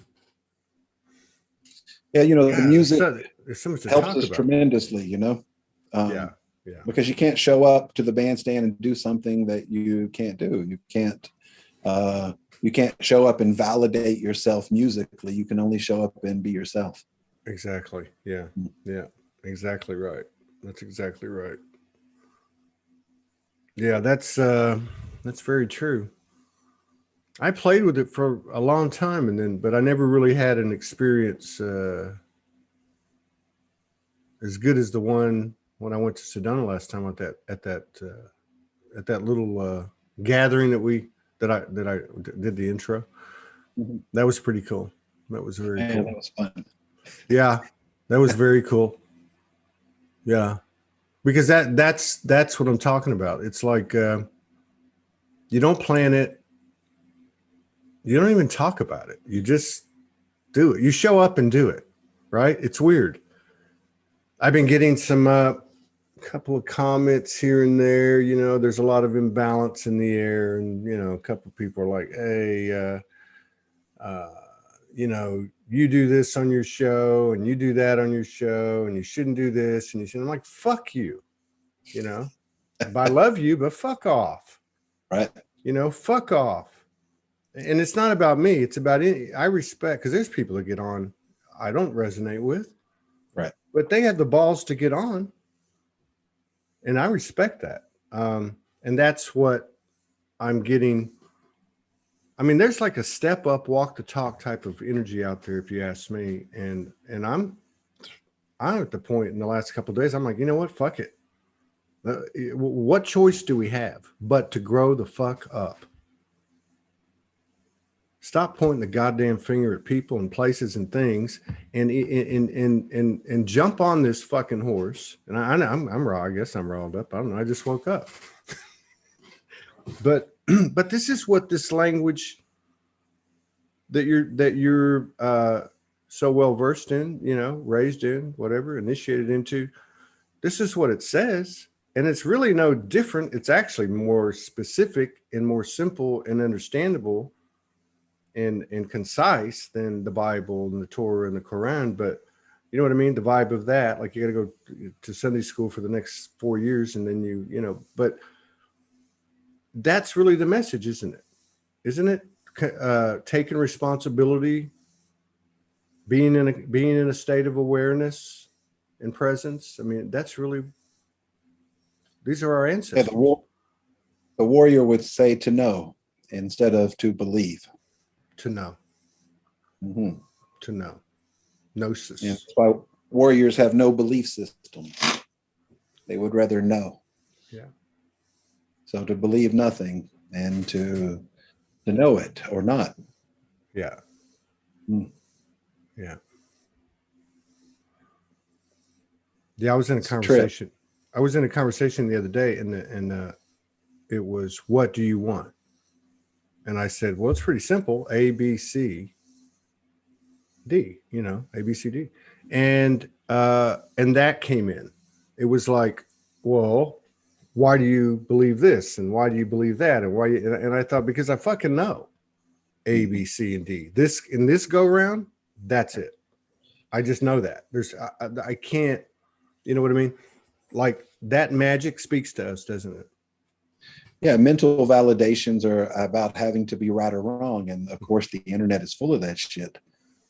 Yeah, you know, the music there's so much to helps talk us about. Tremendously, you know. Yeah. Because you can't show up to the bandstand and do something that you can't do. You can't show up and validate yourself musically. You can only show up and be yourself. Exactly. Yeah. Yeah. Exactly right. That's exactly right. Yeah, that's very true. I played with it for a long time, but I never really had an experience as good as the one when I went to Sedona last time at that little gathering that I did the intro. Mm-hmm. That was pretty cool. That was very cool. That was fun. Yeah, that was very cool. Yeah, because that's what I'm talking about. It's like you don't plan it. You don't even talk about it. You just do it. You show up and do it, right? It's weird. I've been getting some couple of comments here and there. You know, there's a lot of imbalance in the air, and you know, a couple of people are like, "Hey, you know, you do this on your show, and you do that on your show, and you shouldn't do this." And you should. I'm like, "Fuck you," you know. I love you, but fuck off. Right. You know, fuck off. And it's not about me. It's about I respect, because there's people that get on I don't resonate with. Right. But they have the balls to get on. And I respect that. And that's what I'm getting. I mean, there's like a step up, walk the talk type of energy out there, if you ask me. And I'm at the point in the last couple of days, I'm like, you know what? Fuck it. What choice do we have but to grow the fuck up? Stop pointing the goddamn finger at people and places and things, and jump on this fucking horse. And I'm raw. I guess I'm riled up. I don't know. I just woke up. But this is what this language that you're so well versed in, you know, raised in, whatever, initiated into. This is what it says. And it's really no different. It's actually more specific and more simple and understandable and concise than the Bible and the Torah and the Quran. But you know what I mean? The vibe of that, like you got to go to Sunday school for the next 4 years, and then you know, but that's really the message, isn't it? Isn't it? Taking responsibility, being in a state of awareness and presence. I mean, that's really, these are our Yeah, ancestors. the warrior would say to know instead of to believe. To know. Mm-hmm. To know. Gnosis. And that's why warriors have no belief system. They would rather know. Yeah. So to believe nothing and to know it or not. Yeah. Mm. Yeah. Yeah. I was in a conversation. I was in a conversation the other day, and it was, what do you want? And I said, well, it's pretty simple. A, B, C, D, you know, A, B, C, D. And that came in. It was like, well, why do you believe this? And why do you believe that? And why, and I thought, because I fucking know A, B, C, and D. This, in this go round, that's it. I just know that. I can't, you know what I mean? Like, that magic speaks to us, doesn't it? Yeah, mental validations are about having to be right or wrong. And of course, the internet is full of that shit.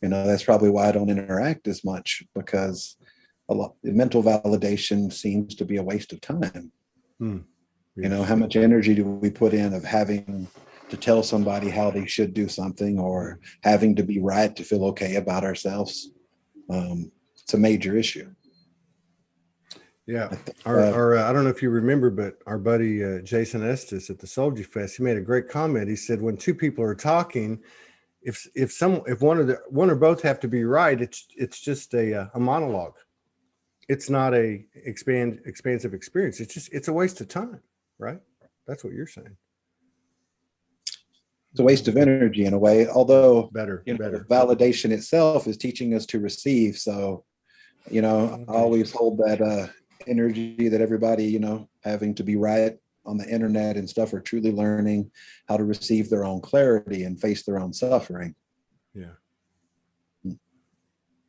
You know, that's probably why I don't interact as much, because mental validation seems to be a waste of time. Yes. You know, how much energy do we put in of having to tell somebody how they should do something, or having to be right to feel okay about ourselves? It's a major issue. Yeah. I don't know if you remember, but our buddy Jason Estes at the Soulogy Fest, he made a great comment. He said, when two people are talking, if one or both have to be right, it's just a monologue. It's not a expansive experience. It's a waste of time, right? That's what you're saying. It's a waste of energy in a way, although better. Validation itself is teaching us to receive. So, you know, I always hold that energy that everybody, you know, having to be right on the internet and stuff, are truly learning how to receive their own clarity and face their own suffering. Yeah.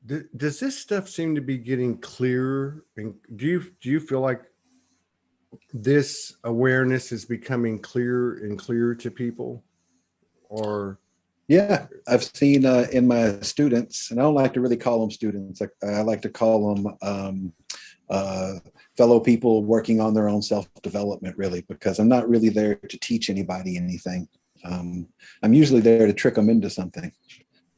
Does this stuff seem to be getting clearer? And do you feel like this awareness is becoming clearer and clearer to people? Or yeah, I've seen in my students, and I don't like to really call them students. I like to call them fellow people working on their own self-development, really, because I'm not really there to teach anybody anything. I'm usually there to trick them into something,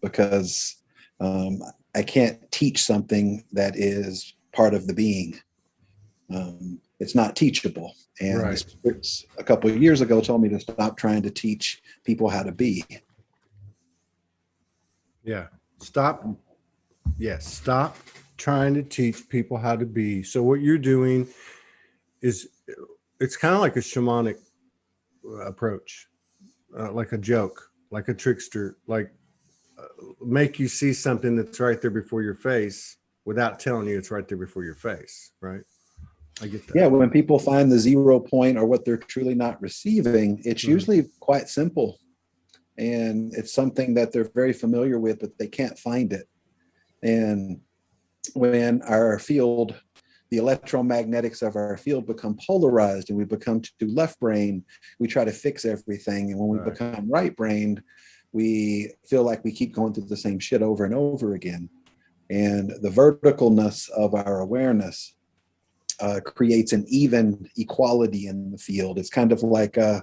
because I can't teach something that is part of the being. It's not teachable. And right. The spirits a couple of years ago told me to stop trying to teach people how to be. Yeah. Stop. Yes. Stop trying to teach people how to be. So what you're doing is, it's kind of like a shamanic approach, like a joke, like a trickster, like make you see something that's right there before your face without telling you it's right there before your face, right? I get that. Yeah, when people find the 0 point or what they're truly not receiving, it's usually quite simple. And it's something that they're very familiar with, but they can't find it. And when our field, the electromagnetics of our field become polarized and we become too left-brained, we try to fix everything. And when we become right-brained, we feel like we keep going through the same shit over and over again. And the verticalness of our awareness creates an even equality in the field. It's kind of like the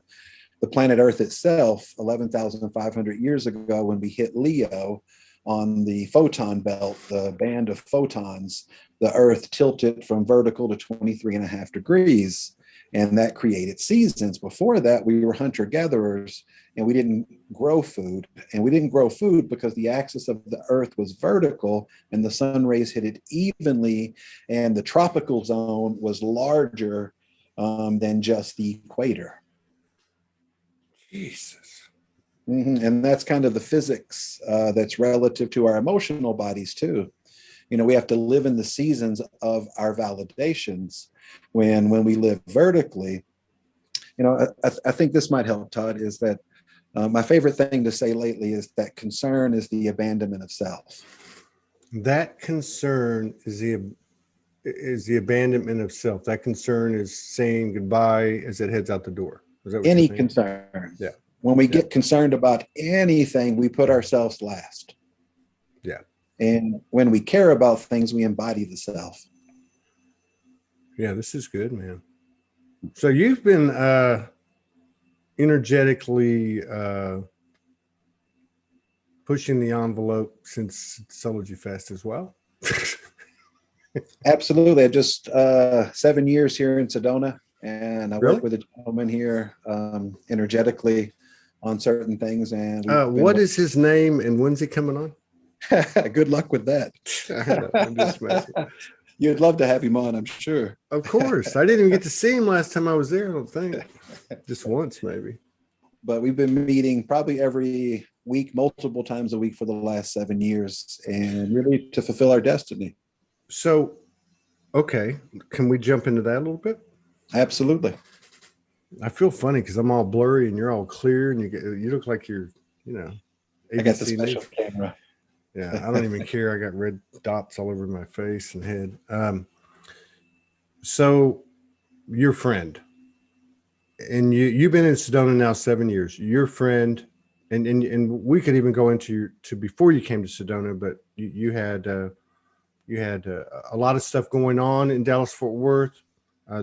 planet Earth itself, 11,500 years ago, when we hit Leo on the photon belt, the band of photons, the Earth tilted from vertical to 23.5 degrees. And that created seasons. Before that, we were hunter-gatherers, and we didn't grow food. And we didn't grow food because the axis of the Earth was vertical and the sun rays hit it evenly. And the tropical zone was larger than just the equator. Jesus. And that's kind of the physics that's relative to our emotional bodies too. we have to live in the seasons of our validations. When we live vertically, I think this might help, Todd, is that my favorite thing to say lately is that concern is the abandonment of self. That concern is the abandonment of self. That concern is saying goodbye as it heads out the door. Is that what Any you're saying? concern. Yeah. When we get concerned about anything, we put ourselves last. Yeah. And when we care about things, we embody the self. Yeah, this is good, man. So you've been energetically pushing the envelope since Soulogy Fest as well. Absolutely. I just 7 years here in Sedona, and I work with a gentleman here energetically on certain things. And what is his name and when's he coming on? Good luck with that. I'm just messing. You'd love to have him on, I'm sure. Of course. I didn't even get to see him last time I was there, I don't think. Just once, maybe. But we've been meeting probably every week, multiple times a week for the last 7 years, and really to fulfill our destiny. So, okay. Can we jump into that a little bit? Absolutely. I feel funny because I'm all blurry and you're all clear and you look like you're, ABC I got the special camera. Yeah, I don't even care. I got red dots all over my face and head. So your friend, and you've been in Sedona now 7 years. Your friend, and we could even go into before you came to Sedona, but you had a lot of stuff going on in Dallas Fort Worth.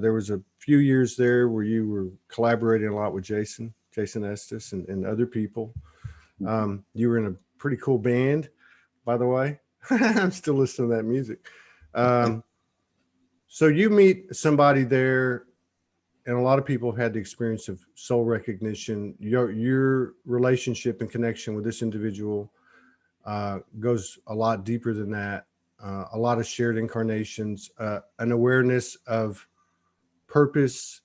There was a few years there where you were collaborating a lot with Jason Estes and other people. You were in a pretty cool band, by the way. I'm still listening to that music. So you meet somebody there, and a lot of people have had the experience of soul recognition. Your relationship and connection with this individual goes a lot deeper than that. A lot of shared incarnations, an awareness of purpose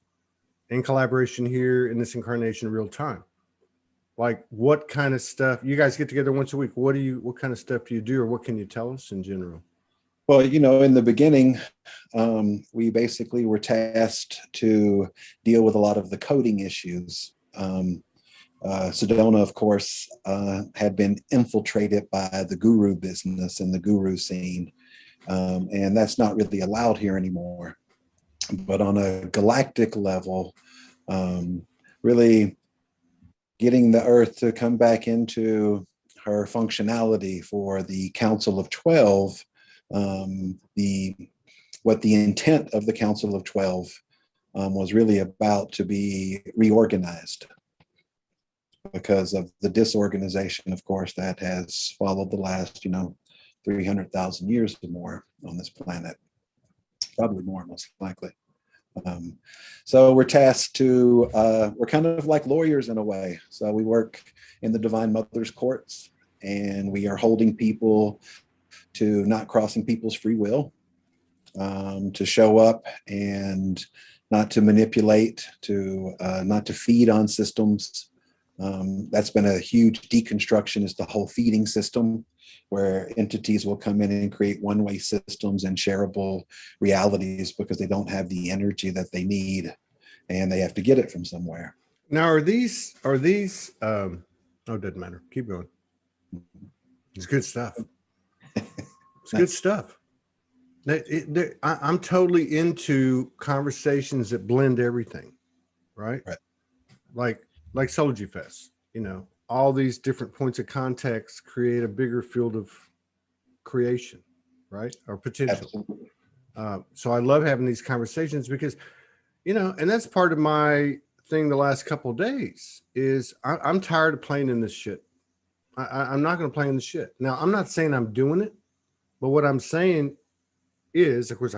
and collaboration here in this incarnation in real time. Like, what kind of stuff you guys get together once a week? What kind of stuff do you do, or what can you tell us in general? Well, in the beginning, we basically were tasked to deal with a lot of the coding issues. Sedona, of course, had been infiltrated by the guru business and the guru scene. And that's not really allowed here anymore. But on a galactic level, really getting the Earth to come back into her functionality for the Council of 12, what the intent of the Council of 12 was really about to be reorganized because of the disorganization, of course, that has followed the last, 300,000 years or more on this planet, probably more, most likely. So we're tasked to, we're kind of like lawyers in a way. So we work in the Divine Mother's courts, and we are holding people to not crossing people's free will, to show up and not to manipulate, to not to feed on systems. That's been a huge deconstruction, is the whole feeding system, where entities will come in and create one-way systems and shareable realities because they don't have the energy that they need, and they have to get it from somewhere. Now, are these oh, it doesn't matter. Keep going. It's good stuff. It's good stuff. I'm totally into conversations that blend everything, right? Like Soulogy Fest, all these different points of context create a bigger field of creation, right? Or potential. So I love having these conversations because, and that's part of my thing the last couple of days is I'm tired of playing in this shit. I'm not going to play in the shit. Now, I'm not saying I'm doing it, but what I'm saying is, of course,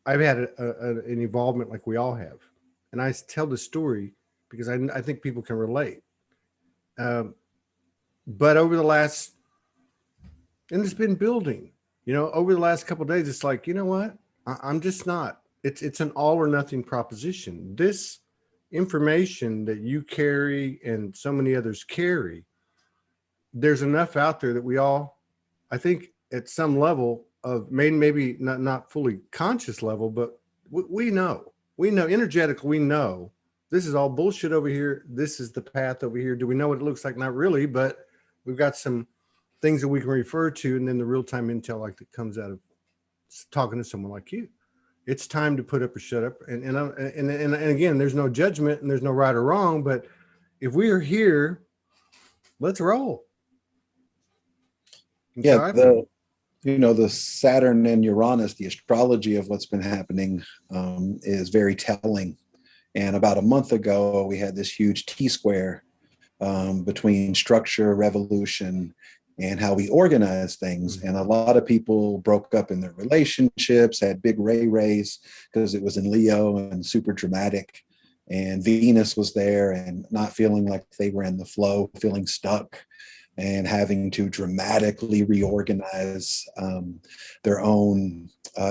I've had an involvement like we all have. And I tell the story because I think people can relate. But over the last, and it's been building, over the last couple of days, it's like, you know what? I'm just not, it's an all or nothing proposition. This information that you carry and so many others carry, there's enough out there that we all, I think at some level, of maybe not fully conscious level, but we know energetically, we know this is all bullshit over here. This is the path over here. Do we know what it looks like? Not really, but we've got some things that we can refer to. And then the real-time intel like that comes out of talking to someone like you. It's time to put up or shut up. And again, there's no judgment and there's no right or wrong, but if we are here, let's roll. And Yeah, the Saturn and Uranus, the astrology of what's been happening is very telling. And about a month ago, we had this huge T-square between structure, revolution, and how we organize things. And a lot of people broke up in their relationships, had big rays because it was in Leo and super dramatic. And Venus was there and not feeling like they were in the flow, feeling stuck and having to dramatically reorganize their own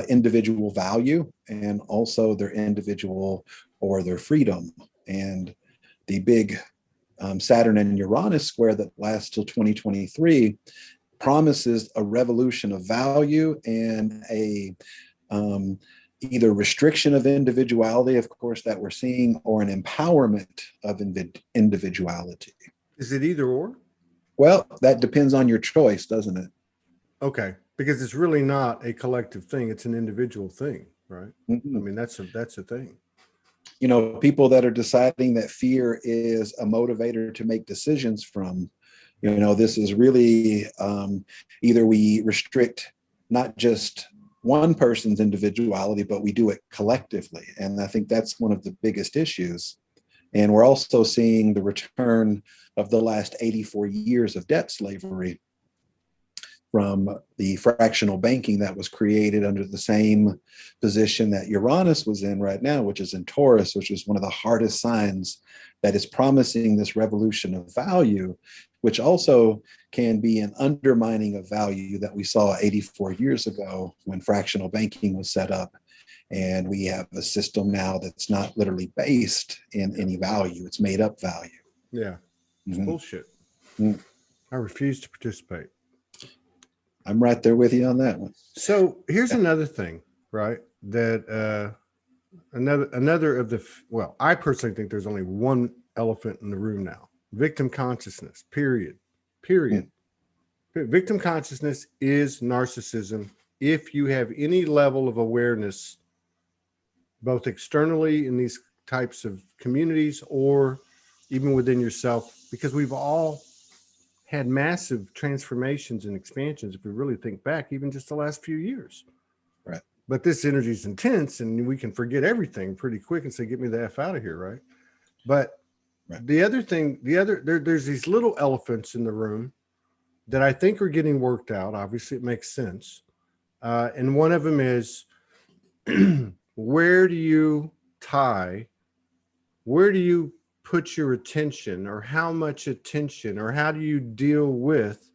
individual value and also their individual or their freedom. And the big Saturn and Uranus square that lasts till 2023 promises a revolution of value and a either restriction of individuality, of course, that we're seeing, or an empowerment of individuality. Is it either or? Well, that depends on your choice, doesn't it? Okay, because it's really not a collective thing; it's an individual thing, right? Mm-hmm. I mean, that's a thing. You know, people that are deciding that fear is a motivator to make decisions from, you know, this is really either we restrict not just one person's individuality, but we do it collectively. And I think that's one of the biggest issues. And we're also seeing the return of the last 84 years of debt slavery from the fractional banking that was created under the same position that Uranus was in right now, which is in Taurus, which is one of the hardest signs that is promising this revolution of value, which also can be an undermining of value that we saw 84 years ago when fractional banking was set up. And we have a system now that's not literally based in any value. It's made up value. Yeah. It's bullshit. I refuse to participate. I'm right there with you on that one. So here's another thing, right? That another of the, well, I personally think there's only one elephant in the room now. Victim consciousness, period. Victim consciousness is narcissism. If you have any level of awareness, both externally in these types of communities or even within yourself, because we've all had massive transformations and expansions if we really think back, even just the last few years. Right. But this energy is intense and we can forget everything pretty quick and say, get me the F out of here, right? But right. The other thing, there's these little elephants in the room that I think are getting worked out. Obviously, it makes sense. And one of them is, where do you put your attention, or how much attention, or how do you deal with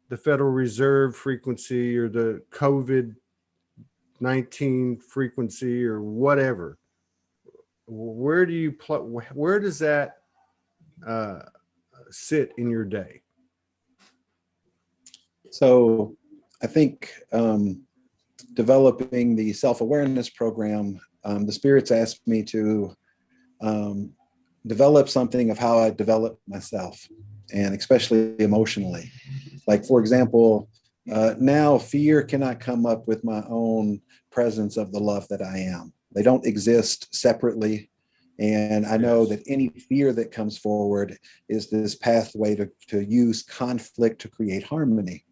the Federal Reserve frequency or the COVID-19 frequency or whatever? Where does that sit in your day? So I think developing the self-awareness program, the spirits asked me to develop something of how I develop myself, and especially emotionally. Like, for example, now fear cannot come up with my own presence of the love that I am. They don't exist separately. And I know that any fear that comes forward is this pathway to use conflict to create harmony.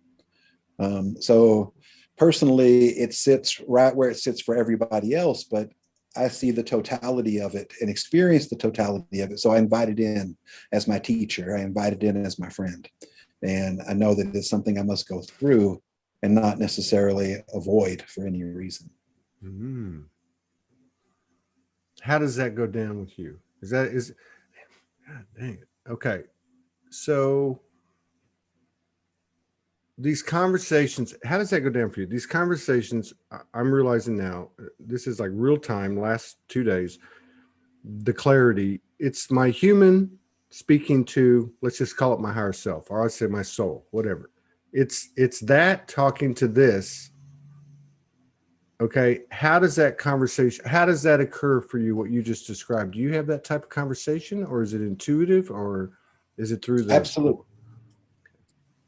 So personally, it sits right where it sits for everybody else, but I see the totality of it and experience the totality of it. So I invite it in as my teacher. I invite it in as my friend. And I know that it's something I must go through and not necessarily avoid for any reason. Mm-hmm. How does that go down with you? God dang it. Okay. So these conversations, how does that go down for you? These conversations, I'm realizing now, this is like real time, last 2 days, the clarity, it's my human speaking to, let's just call it my higher self, or I say my soul, whatever. It's that talking to this, Okay. How does that conversation, how does that occur for you? What you just described? Do you have that type of conversation, or is it intuitive, or is it through the? Absolutely.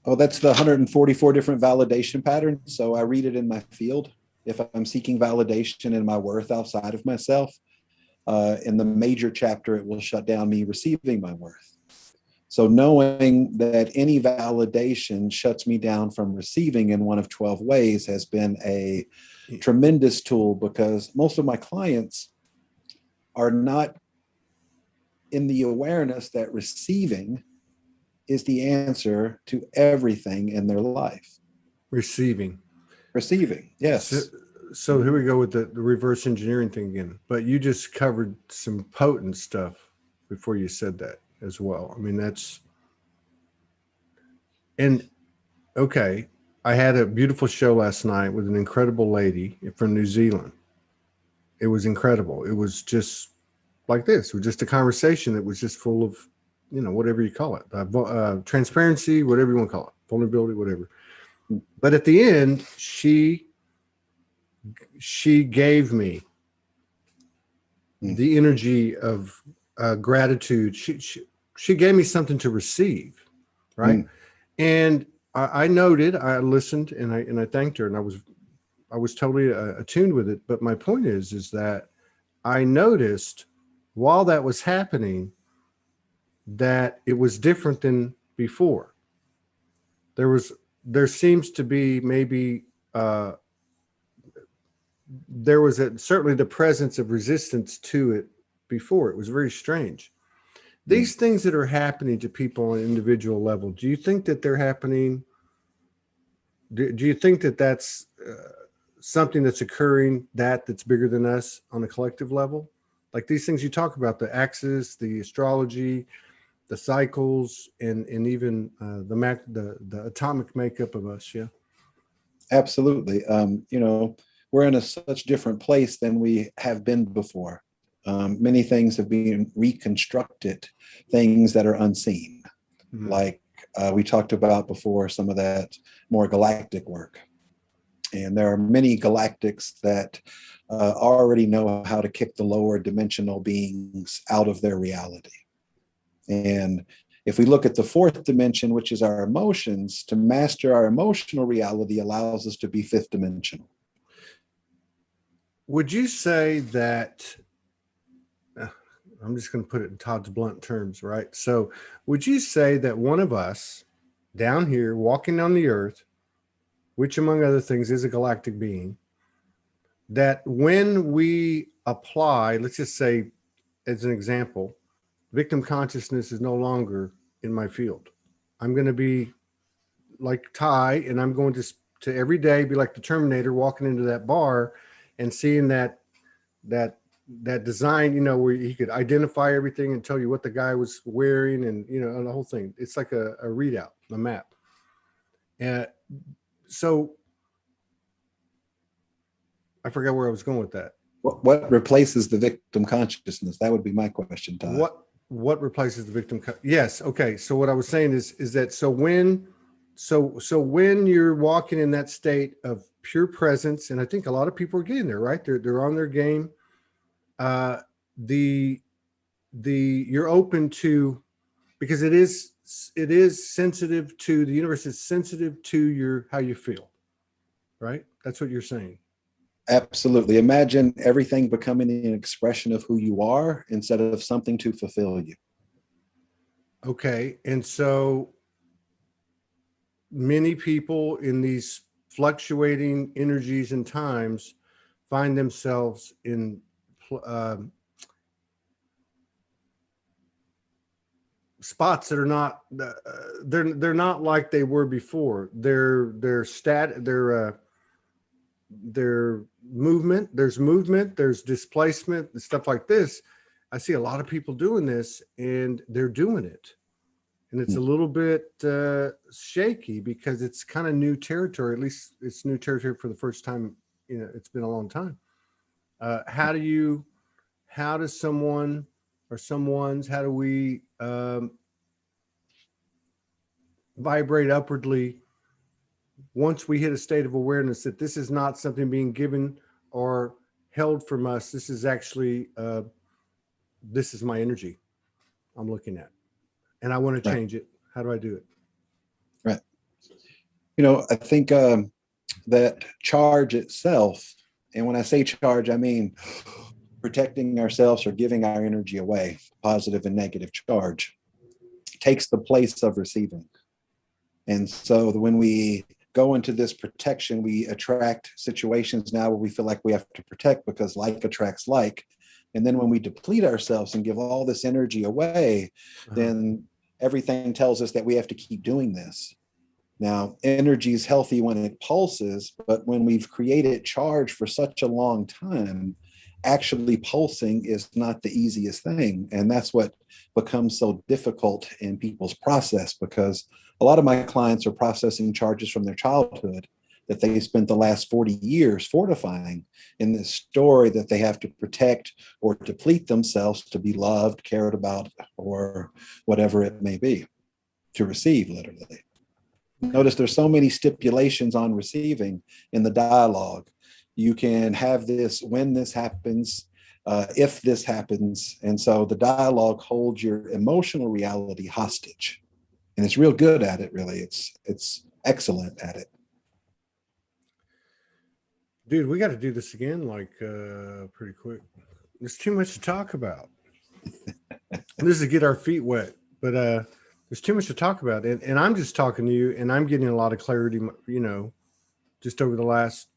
Oh, that's the 144 different validation patterns. So I read it in my field. If I'm seeking validation in my worth outside of myself, in the major chapter, it will shut down me receiving my worth. So knowing that any validation shuts me down from receiving in one of 12 ways has been a tremendous tool, because most of my clients are not in the awareness that receiving is the answer to everything in their life. Receiving. Yes. So here we go with the reverse engineering thing again. But you just covered some potent stuff before you said that as well. I mean, and okay, I had a beautiful show last night with an incredible lady from New Zealand. It was incredible. It was just like this. It was just a conversation that was just full of, whatever you call it, transparency, whatever you want to call it, vulnerability, whatever. But at the end, she gave me the energy of gratitude. She gave me something to receive, right? And I noted, I listened, and I thanked her, and I was totally attuned with it. But my point is that I noticed while that was happening that it was different than before. There seems to be maybe there was certainly the presence of resistance to it before. It was very strange. These things that are happening to people on an individual level, do you think that they're happening? Do you think that that's something that's occurring that's bigger than us on a collective level? Like these things you talk about, the axis, the astrology, the cycles, and even the atomic makeup of us. Yeah. Absolutely. We're in such different place than we have been before. Many things have been reconstructed, things that are unseen, like we talked about before, some of that more galactic work. And there are many galactics that already know how to kick the lower dimensional beings out of their reality. And if we look at the fourth dimension, which is our emotions, to master our emotional reality allows us to be fifth dimensional. Would you say that, I'm just going to put it in Todd's blunt terms, right? So would you say that one of us down here walking on the earth, which among other things is a galactic being, that when we apply, let's just say as an example, victim consciousness is no longer in my field. I'm going to be like Ty, and I'm going to every day be like the Terminator, walking into that bar and seeing that design, where he could identify everything and tell you what the guy was wearing, and and the whole thing. It's like a readout, a map. And so I forgot where I was going with that. What replaces the victim consciousness? That would be my question, Todd. What replaces the victim? Yes. Okay. So what I was saying is that when you're walking in that state of pure presence, and I think a lot of people are getting there, right? They're on their game. You're open to, because it is sensitive to the universe. Is sensitive to how you feel, right? That's what you're saying. Absolutely. Imagine everything becoming an expression of who you are instead of something to fulfill you. Okay. And so many people in these fluctuating energies and times find themselves in spots that are not they're not like they were before. Their movement, there's displacement and stuff like this. I see a lot of people doing this, and they're doing it, and it's a little bit shaky because it's kind of new territory. At least it's new territory for the first time. It's been a long time. How do we vibrate upwardly once we hit a state of awareness that this is not something being given are held from us. This is actually, this is my energy I'm looking at, and I want to change it. How do I do it? Right. You know, I think that charge itself, and when I say charge, I mean protecting ourselves or giving our energy away, positive and negative charge, takes the place of receiving. And so when we go into this protection, we attract situations now where we feel like we have to protect because like attracts like. And then when we deplete ourselves and give all this energy away, then everything tells us that we have to keep doing this. Now, energy is healthy when it pulses, but when we've created charge for such a long time, actually pulsing is not the easiest thing. And that's what becomes so difficult in people's process, because a lot of my clients are processing charges from their childhood that they spent the last 40 years fortifying in this story that they have to protect or deplete themselves to be loved, cared about, or whatever it may be, to receive, literally. Notice there's so many stipulations on receiving in the dialogue. You can have this when this happens, if this happens. And so the dialogue holds your emotional reality hostage. And it's real good at it, really. It's excellent at it. Dude, we got to do this again, like pretty quick. There's too much to talk about. This is to get our feet wet, but there's too much to talk about. And I'm just talking to you, and I'm getting a lot of clarity, you know, just over the last,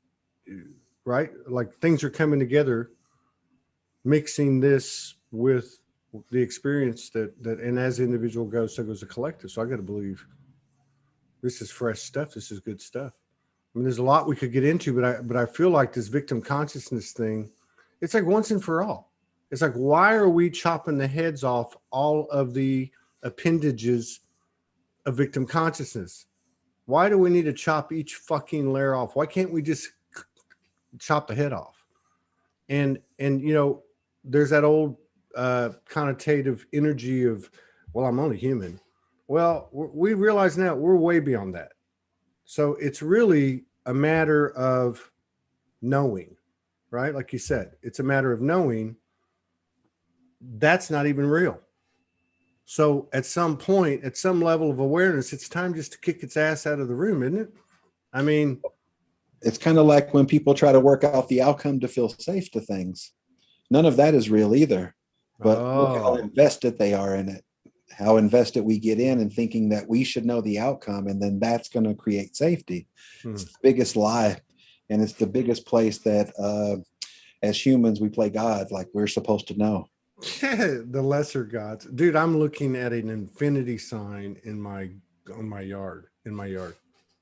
right? Like things are coming together, mixing this with the experience that and as the individual goes, so goes the collective. So I got to believe this is fresh stuff. This is good stuff. I mean, there's a lot we could get into, but I feel like this victim consciousness thing, it's like once and for all. It's like, why are we chopping the heads off all of the appendages of victim consciousness? Why do we need to chop each fucking layer off? Why can't we just chop the head off? And you know, there's that old connotative energy of, well, I'm only human. Well, we realize now we're way beyond that. So it's really a matter of knowing, right? Like you said, it's a matter of knowing that's not even real. So at some point, at some level of awareness, it's time just to kick its ass out of the room, isn't it? I mean, it's kind of like when people try to work out the outcome to feel safe to things. None of that is real either. But look how invested they are in it. How invested we get in and thinking that we should know the outcome, and then that's going to create safety. It's the biggest lie, and it's the biggest place that as humans we play God like we're supposed to know. The lesser gods. Dude, I'm looking at an infinity sign in my yard. As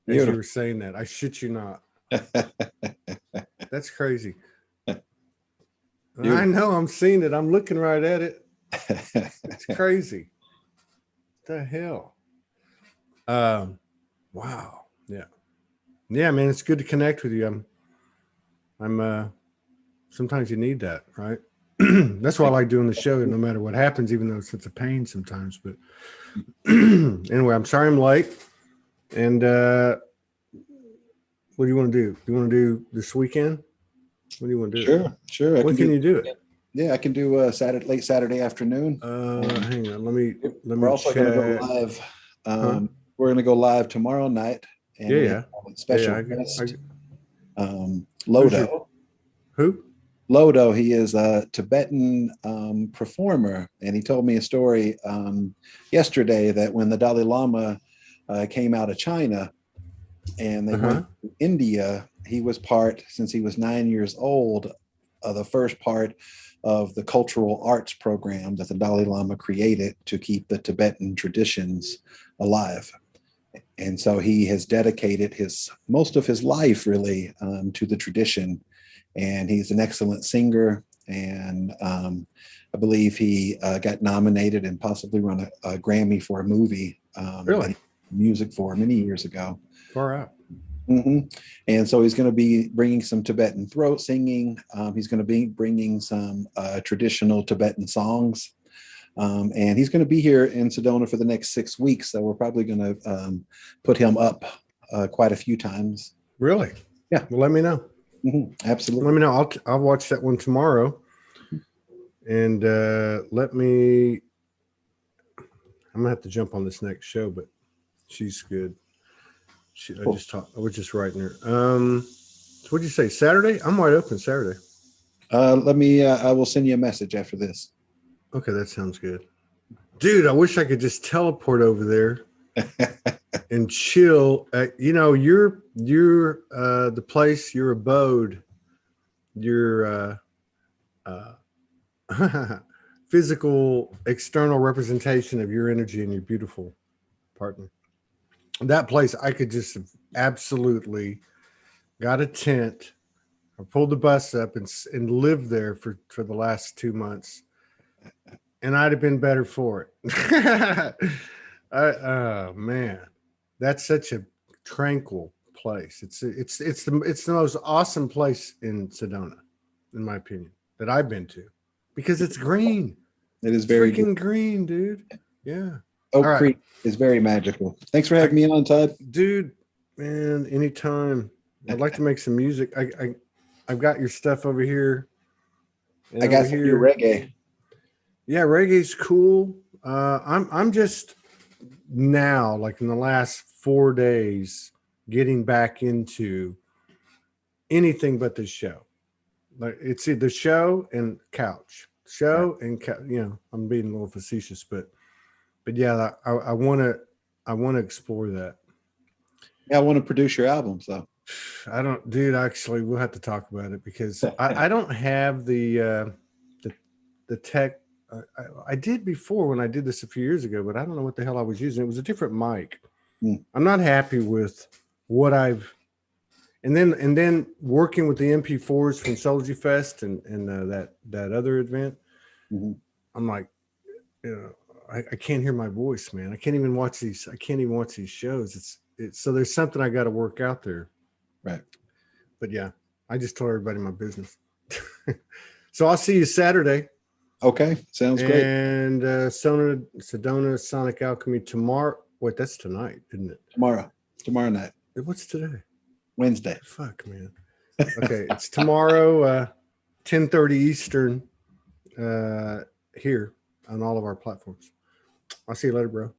you were saying that, I shit you not. That's crazy. I know, I'm seeing it. I'm looking right at it. It's crazy. The hell. Wow. Yeah, man, it's good to connect with you. I'm sometimes you need that, right? That's why I like doing the show, no matter what happens, even though it's such a pain sometimes. But anyway, I'm sorry I'm late. And what do you want to do? Do you want to do this weekend? What do you want to do? Sure. When can you do it? Yeah, I can do late Saturday afternoon. Hang on. Let me We're also going to go live. We're going to go live tomorrow night. And yeah. Special guest, Lodo. Who? Lodo. He is a Tibetan performer, and he told me a story yesterday that when the Dalai Lama came out of China and they went to India, he was since he was 9 years old, the first part of the cultural arts program that the Dalai Lama created to keep the Tibetan traditions alive. And so he has dedicated most of his life really to the tradition. And he's an excellent singer. And I believe he got nominated and possibly won a Grammy for a movie. Really? Music for many years ago. Far out. And so he's going to be bringing some Tibetan throat singing. He's going to be bringing some traditional Tibetan songs. And he's going to be here in Sedona for the next 6 weeks. So we're probably going to put him up quite a few times. Really? Yeah. Well, let me know. Absolutely. Let me know. I'll watch that one tomorrow. And let me. I'm gonna have to jump on this next show, but she's good. Cool. I was just writing her. So what'd you say? Saturday? I'm wide open Saturday. Let me. I will send you a message after this. Okay, that sounds good, dude. I wish I could just teleport over there and chill. Your the place, your abode, your physical external representation of your energy and your beautiful partner. That place, I could just have absolutely got a tent or pulled the bus up and lived there for the last 2 months, and I'd have been better for it. Oh man, that's such a tranquil place. It's the most awesome place in Sedona, in my opinion, that I've been to, because it's green. It is It's very freaking green, dude. Yeah. Oak All right. Creek is very magical. Thanks for having me on, Todd. Dude, man, anytime. I'd like to make some music. I've got your stuff over here. And I got over some here. new reggae. Yeah, reggae's cool. I'm just now, like in the last 4 days, getting back into anything but this show. Like it's either show and couch. Show and I'm being a little facetious, but yeah, I wanna explore that. Yeah, I want to produce your album, so I don't, dude. Actually, we'll have to talk about it, because I don't have the tech. I did before when I did this a few years ago, but I don't know what the hell I was using. It was a different mic. I'm not happy with what I've, and then working with the MP4s from Soulogy Fest and that other event. I'm like, I can't hear my voice, man. I can't even watch these shows. It's so there's something I got to work out there. right. But yeah, I just told everybody my business. So I'll see you Saturday. Okay, sounds great. And Sedona Sonic Alchemy tomorrow. Wait, that's tonight, isn't it? Tomorrow night. What's today? Wednesday. Fuck, man. Okay, it's tomorrow, 10:30 Eastern, here on all of our platforms. I'll see you later, bro.